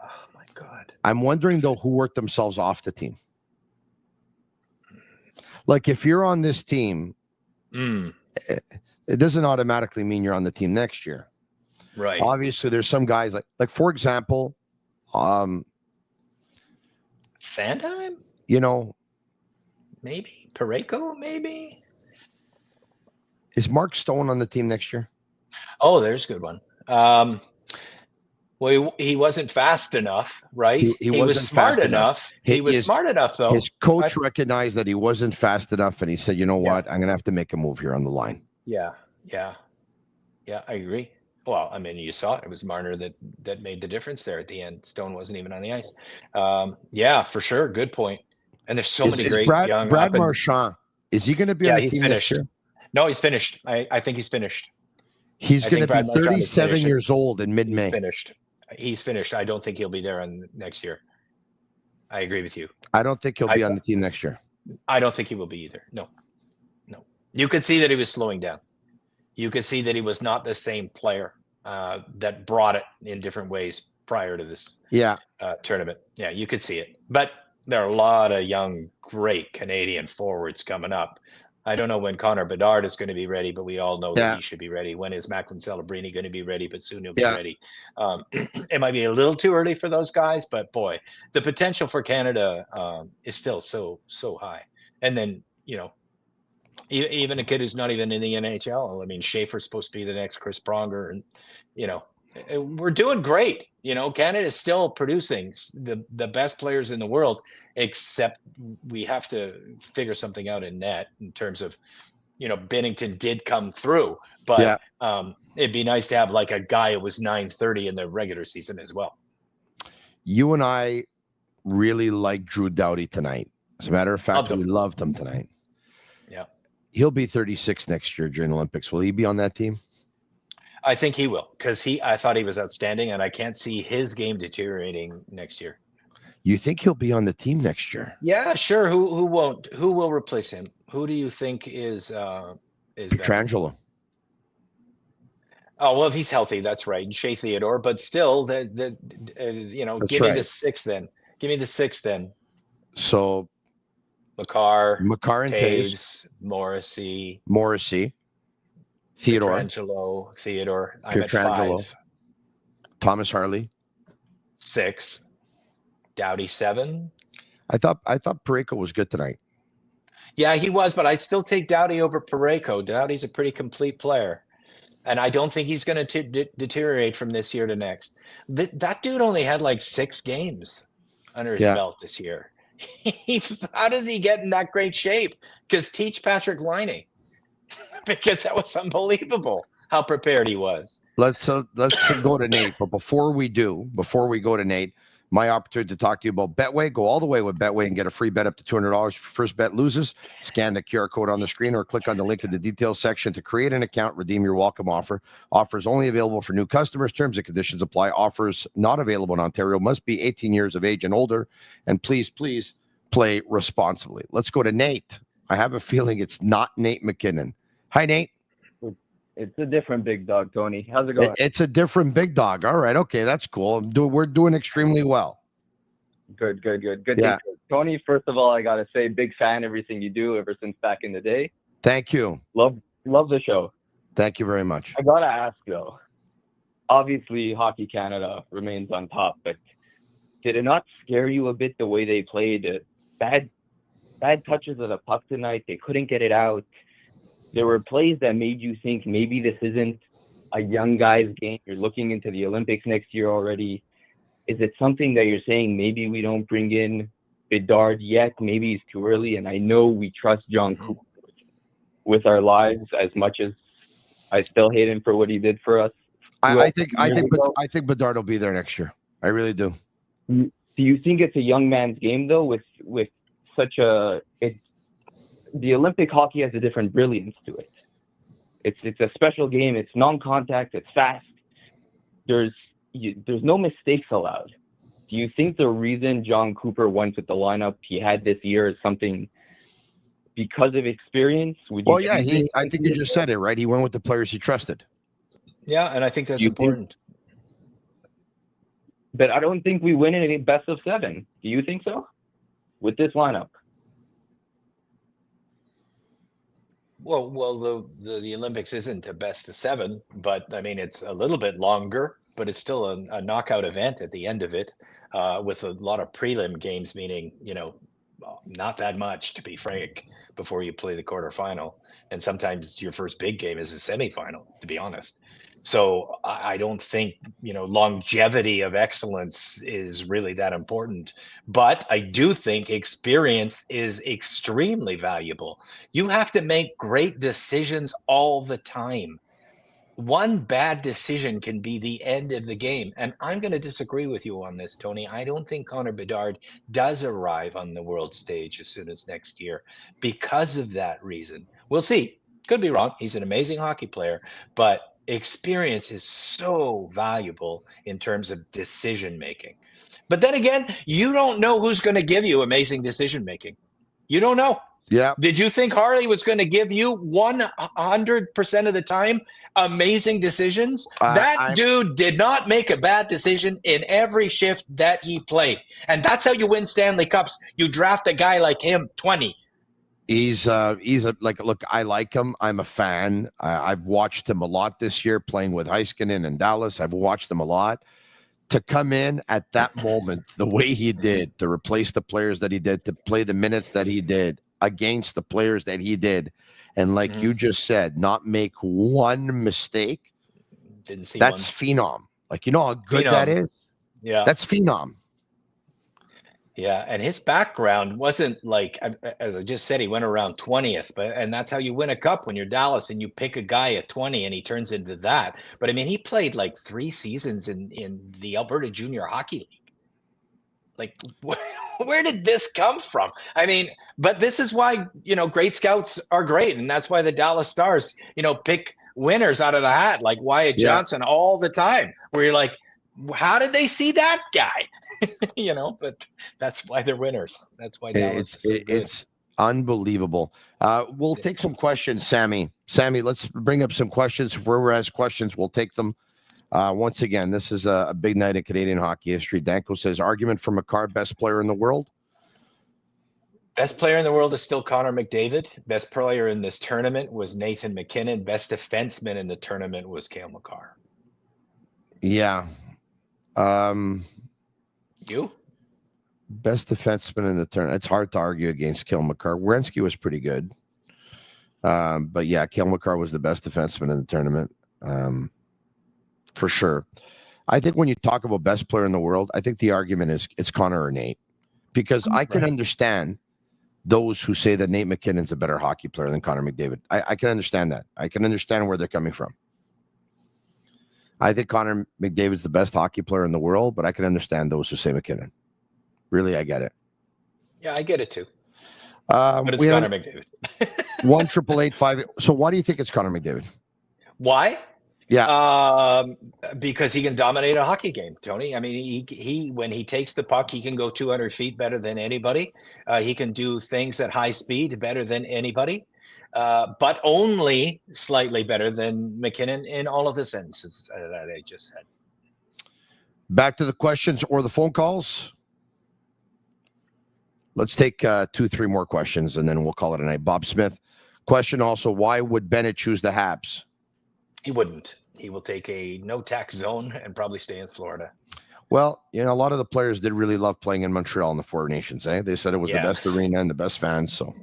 Oh my God. I'm wondering though who worked themselves off the team. Like if you're on this team, it doesn't automatically mean you're on the team next year. Right. Obviously, there's some guys like for example, Sandheim? Maybe. Pareko, maybe. Is Mark Stone on the team next year? Oh, there's a good one. Well, he wasn't fast enough, right? He was smart enough. He was smart enough, though. His coach recognized that he wasn't fast enough, and he said, "You know what? I'm going to have to make a move here on the line." Yeah, I agree. Well, I mean, you saw it. It was Marner that made the difference there at the end. Stone wasn't even on the ice. Yeah, for sure. Good point. And there's so many great young. Brad Marchand, is he going to be on the team next year? No, he's finished. I think he's finished. He's going to be 37 years old in mid-May. He's finished. I don't think he'll be there on next year. I agree with you. I don't think he'll be on the team next year. I don't think he will be either. No. You could see that he was slowing down. You could see that he was not the same player that brought it in different ways prior to this tournament. Yeah, you could see it. But there are a lot of young, great Canadian forwards coming up. I don't know when Connor Bedard is going to be ready, but we all know that he should be ready. When is Macklin Celebrini going to be ready? But soon he'll be ready. It might be a little too early for those guys, but boy, the potential for Canada is still so high. And then even a kid who's not even in the NHL. I mean, Schaefer's supposed to be the next Chris Pronger, and we're doing great. Canada is still producing the best players in the world, except we have to figure something out in net in terms of, Binnington did come through, but it'd be nice to have like a guy who was .930 in the regular season as well. You and I really like Drew Doughty tonight. As a matter of fact, we loved him tonight. Yeah. He'll be 36 next year during the Olympics. Will he be on that team? I think he will, because I thought he was outstanding, and I can't see his game deteriorating next year. You think he'll be on the team next year? Yeah, sure. Who won't? Who will replace him? Who do you think is Pietrangelo. Oh, well, if he's healthy, that's right. And Shea Theodore, but still, give me the sixth then. Give me the sixth then. So Makar and Taves, Morrissey, Theodore, Theodore. I'm at 5. Thomas Harley, 6. Doughty, 7. I thought Parayko was good tonight. Yeah, he was, but I'd still take Doughty over Parayko. Doughty's a pretty complete player, and I don't think he's going to deteriorate from this year to next. That dude only had like 6 games under his belt this year. How does he get in that great shape? Because teach Patrick Laine, because that was unbelievable how prepared he was. Let's go to Nate. But before we go to Nate, my opportunity to talk to you about Betway. Go all the way with Betway and get a free bet up to $200. If your first bet loses, scan the QR code on the screen or click on the link in the details section to create an account. Redeem your welcome offer. Offers only available for new customers. Terms and conditions apply. Offers not available in Ontario. Must be 18 years of age and older. And please play responsibly. Let's go to Nate. I have a feeling it's not Nate McKinnon. Hi, Nate. It's a different big dog, Tony. How's it going? It's a different big dog. All right. Okay. That's cool. We're doing extremely well. Good. Yeah. Tony, first of all, I got to say, big fan, everything you do ever since back in the day. Thank you. Love the show. Thank you very much. I got to ask, though. Obviously, Hockey Canada remains on top, but did it not scare you a bit the way they played? Bad touches of the puck tonight. They couldn't get it out. There were plays that made you think maybe this isn't a young guy's game. You're looking into the Olympics next year already. Is it something that you're saying maybe we don't bring in Bedard yet? Maybe he's too early. And I know we trust John Cooper with our lives as much as I still hate him for what he did for us. I think Bedard will be there next year. I really do. Do you think it's a young man's game though, with such the Olympic hockey has a different brilliance to it. It's a special game. It's non-contact. It's fast. There's no mistakes allowed. Do you think the reason John Cooper went with the lineup he had this year is something because of experience? I think you just said it, right? He went with the players he trusted. Yeah, and I think that's important. But I don't think we win any best of 7. Do you think so? With this lineup? Well, the Olympics isn't a best of 7, but I mean it's a little bit longer, but it's still a knockout event at the end of it, with a lot of prelim games, meaning not that much, to be frank, before you play the quarterfinal, and sometimes your first big game is a semifinal, to be honest. So I don't think, longevity of excellence is really that important. But I do think experience is extremely valuable. You have to make great decisions all the time. One bad decision can be the end of the game. And I'm going to disagree with you on this, Tony. I don't think Connor Bedard does arrive on the world stage as soon as next year because of that reason. We'll see. Could be wrong. He's an amazing hockey player, but experience is so valuable in terms of decision making. But then again, you don't know who's going to give you amazing decision making. You don't know. Yeah. Did you think Harley was going to give you 100% of the time amazing decisions? That dude did not make a bad decision in every shift that he played. And that's how you win Stanley Cups. You draft a guy like him, 20. Look, I like him. I'm a fan. I've watched him a lot this year playing with Heiskanen in Dallas. I've watched him a lot. To come in at that moment, the way he did, to replace the players that he did, to play the minutes that he did, against the players that he did, and like you just said, not make one mistake. Didn't see that's one. phenom. Like, you know how good that is? Yeah. That's phenom. Yeah, and his background wasn't like, as I just said, he went around 20th, and that's how you win a cup when you're Dallas and you pick a guy at 20 and he turns into that. But I mean, he played like 3 seasons in the Alberta Junior Hockey League. Like, where did this come from? I mean, but this is why, great scouts are great, and that's why the Dallas Stars, pick winners out of the hat, like Wyatt Johnson all the time, where you're like, how did they see that guy? But that's why they're winners. That's why Dallas is so good. It's unbelievable. We'll take some questions, Sammy. Sammy, let's bring up some questions. If whoever has questions, we'll take them. Once again, this is a big night in Canadian hockey history. Danko says, argument for Makar, best player in the world? Best player in the world is still Connor McDavid. Best player in this tournament was Nathan McKinnon. Best defenseman in the tournament was Cale Makar. Yeah. You? Best defenseman in the tournament. It's hard to argue against Cale Makar. Werenski was pretty good. But yeah, Cale Makar was the best defenseman in the tournament. For sure. I think when you talk about best player in the world, I think the argument is it's Connor or Nate. Because I can understand those who say that Nate McKinnon's a better hockey player than Connor McDavid. I can understand that. I can understand where they're coming from. I think Connor McDavid's the best hockey player in the world, but I can understand those who say McKinnon. Really, I get it. Yeah, I get it too. But it's Connor McDavid. 1-888-5. So why do you think it's Connor McDavid? Why? Yeah. Because he can dominate a hockey game, Tony. I mean, he when he takes the puck, he can go 200 feet better than anybody. He can do things at high speed better than anybody. But only slightly better than McKinnon in all of the sentences that I just said. Back to the questions or the phone calls. Let's take 2-3 more questions, and then we'll call it a night. Bob Smith. Question also, why would Bennett choose the Habs? He wouldn't. He will take a no-tax zone and probably stay in Florida. Well, a lot of the players did really love playing in Montreal in the Four Nations. They said it was the best arena and the best fans, so...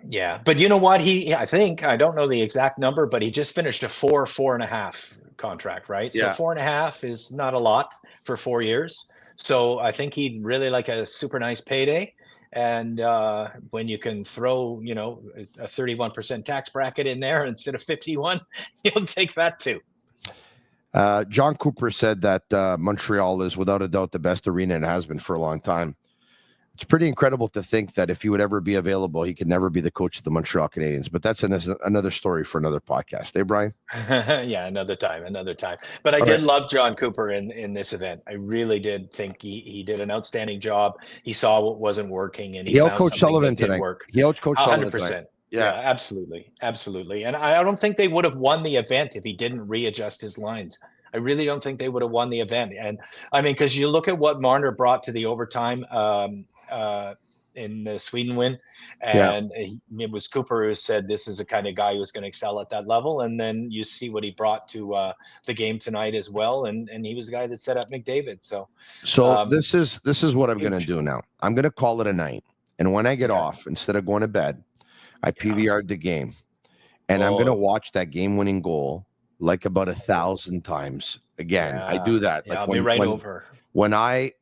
Yeah, but you know what? I don't know the exact number, but he just finished a 4.5 contract, right? Yeah. So 4.5 is not a lot for 4 years. So I think he'd really like a super nice payday. And when you can throw, a 31% tax bracket in there instead of 51, he'll take that too. John Cooper said that Montreal is without a doubt the best arena and has been for a long time. It's pretty incredible to think that if he would ever be available, he could never be the coach of the Montreal Canadiens. But that's another story for another podcast. Hey, Brian? Yeah, another time. But I did love John Cooper in this event. I really did think he did an outstanding job. He saw what wasn't working, and he found outcoached Sullivan that did tonight. work. He outcoached Sullivan 100%. tonight. Yeah, absolutely. And I don't think they would have won the event if he didn't readjust his lines. I really don't think they would have won the event. And I mean, because you look at what Marner brought to the overtime in the Sweden win, and it was Cooper who said this is the kind of guy who's going to excel at that level. And then you see what he brought to the game tonight as well, and he was the guy that set up McDavid. So this is what I'm going to do now. I'm going to call it a night, and when I get off, instead of going to bed, I PVR'd the game, and I'm going to watch that game-winning goal like about 1,000 times again. I do that. I'll be right over. When I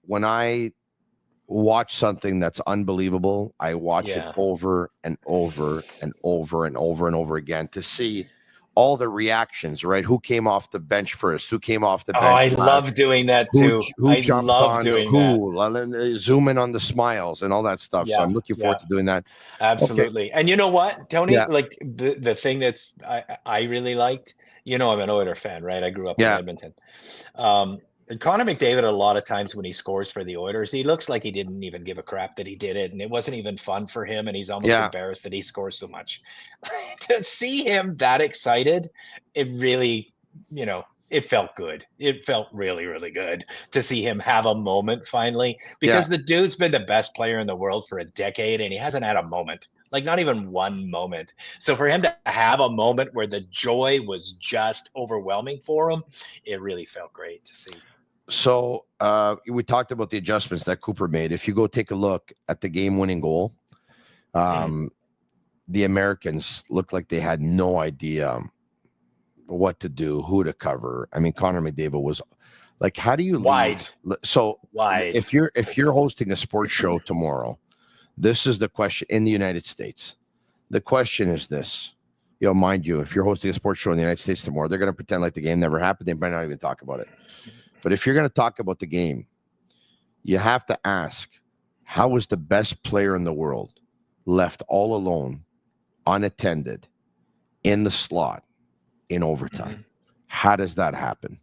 watch something that's unbelievable, I watch it over and over and over and over and over again to see all the reactions, right? Who came off the bench first? Who came off the bench? I love doing that too. Who jumped on who? Zoom in on the smiles and all that stuff. So I'm looking forward to doing that. Absolutely. Okay. And you know what, Tony? Like the thing that's I really liked, I'm an Oiler fan, right? I grew up in Edmonton. Connor McDavid, a lot of times when he scores for the Oilers, he looks like he didn't even give a crap that he did it, and it wasn't even fun for him, and he's almost embarrassed that he scores so much. To see him that excited, it really, it felt good. It felt really, really good to see him have a moment finally, because the dude's been the best player in the world for a decade, and he hasn't had a moment. Like not even one moment. So for him to have a moment where the joy was just overwhelming for him, it really felt great to see. So we talked about the adjustments that Cooper made. If you go take a look at the game-winning goal, the Americans looked like they had no idea what to do, who to cover. I mean, Connor McDavid was like, how do you Wide. So Wide. if you're hosting a sports show tomorrow, this is the question in the United States. The question is this, mind you, if you're hosting a sports show in the United States tomorrow, they're going to pretend like the game never happened. They might not even talk about it. But if you're going to talk about the game, you have to ask, how is the best player in the world left all alone, unattended, in the slot in overtime? Mm-hmm. How does that happen?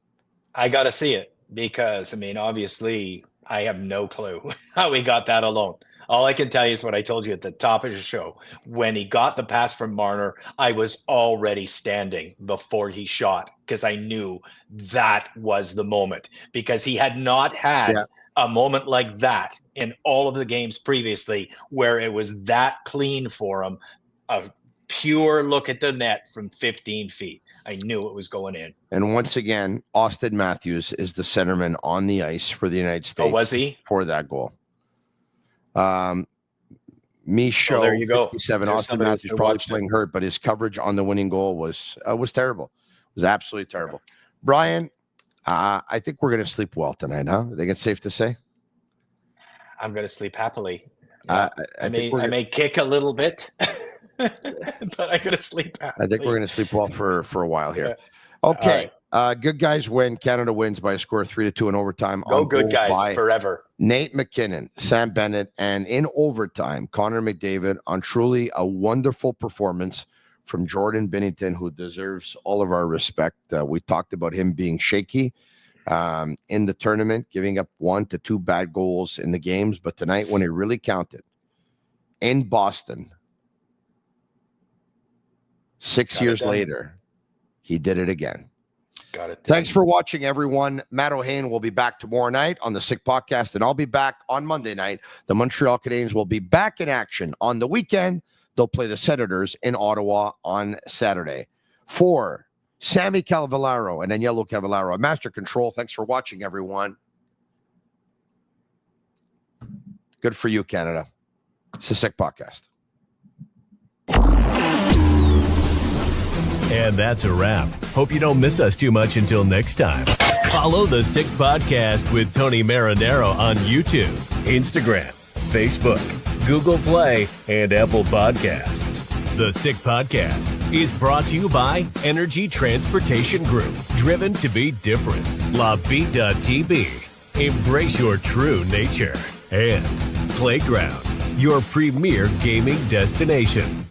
I got to see it because, I mean, obviously, I have no clue how he got that alone. All I can tell you is what I told you at the top of the show. When he got the pass from Marner, I was already standing before he shot because I knew that was the moment, because he had not had a moment like that in all of the games previously where it was that clean for him. A pure look at the net from 15 feet. I knew it was going in. And once again, Auston Matthews is the centerman on the ice for the United States. Oh, was he? For that goal. There you go. 57. Auston Matthews probably playing hurt, but his coverage on the winning goal was terrible. It was absolutely terrible. Brian, I think we're going to sleep well tonight, huh? I think it's safe to say. I'm going to sleep happily. I may kick a little bit, but I'm going to sleep happily. I think we're going to sleep well for a while here. Yeah. Okay. Right. Good guys win. Canada wins by a score of 3-2 in overtime. Go good guys forever. Nate McKinnon, Sam Bennett, and in overtime, Connor McDavid on truly a wonderful performance from Jordan Binnington, who deserves all of our respect. We talked about him being shaky in the tournament, giving up 1 to 2 bad goals in the games. But tonight, when it really counted, in Boston, 6 years later, he did it again. Got it. Thanks for watching, everyone. Matt O'Hain will be back tomorrow night on the Sick Podcast, and I'll be back on Monday night. The Montreal Canadiens will be back in action on the weekend. They'll play the Senators in Ottawa on Saturday. For Sammy Cavallaro and Daniello Cavallaro, Master Control, thanks for watching, everyone. Good for you, Canada. It's the Sick Podcast. And that's a wrap. Hope you don't miss us too much until next time. Follow the Sick Podcast with Tony Marinaro on YouTube, Instagram, Facebook, Google Play, and Apple Podcasts. The Sick Podcast is brought to you by Energy Transportation Group, driven to be different. Bittt, embrace your true nature. And Playground, your premier gaming destination.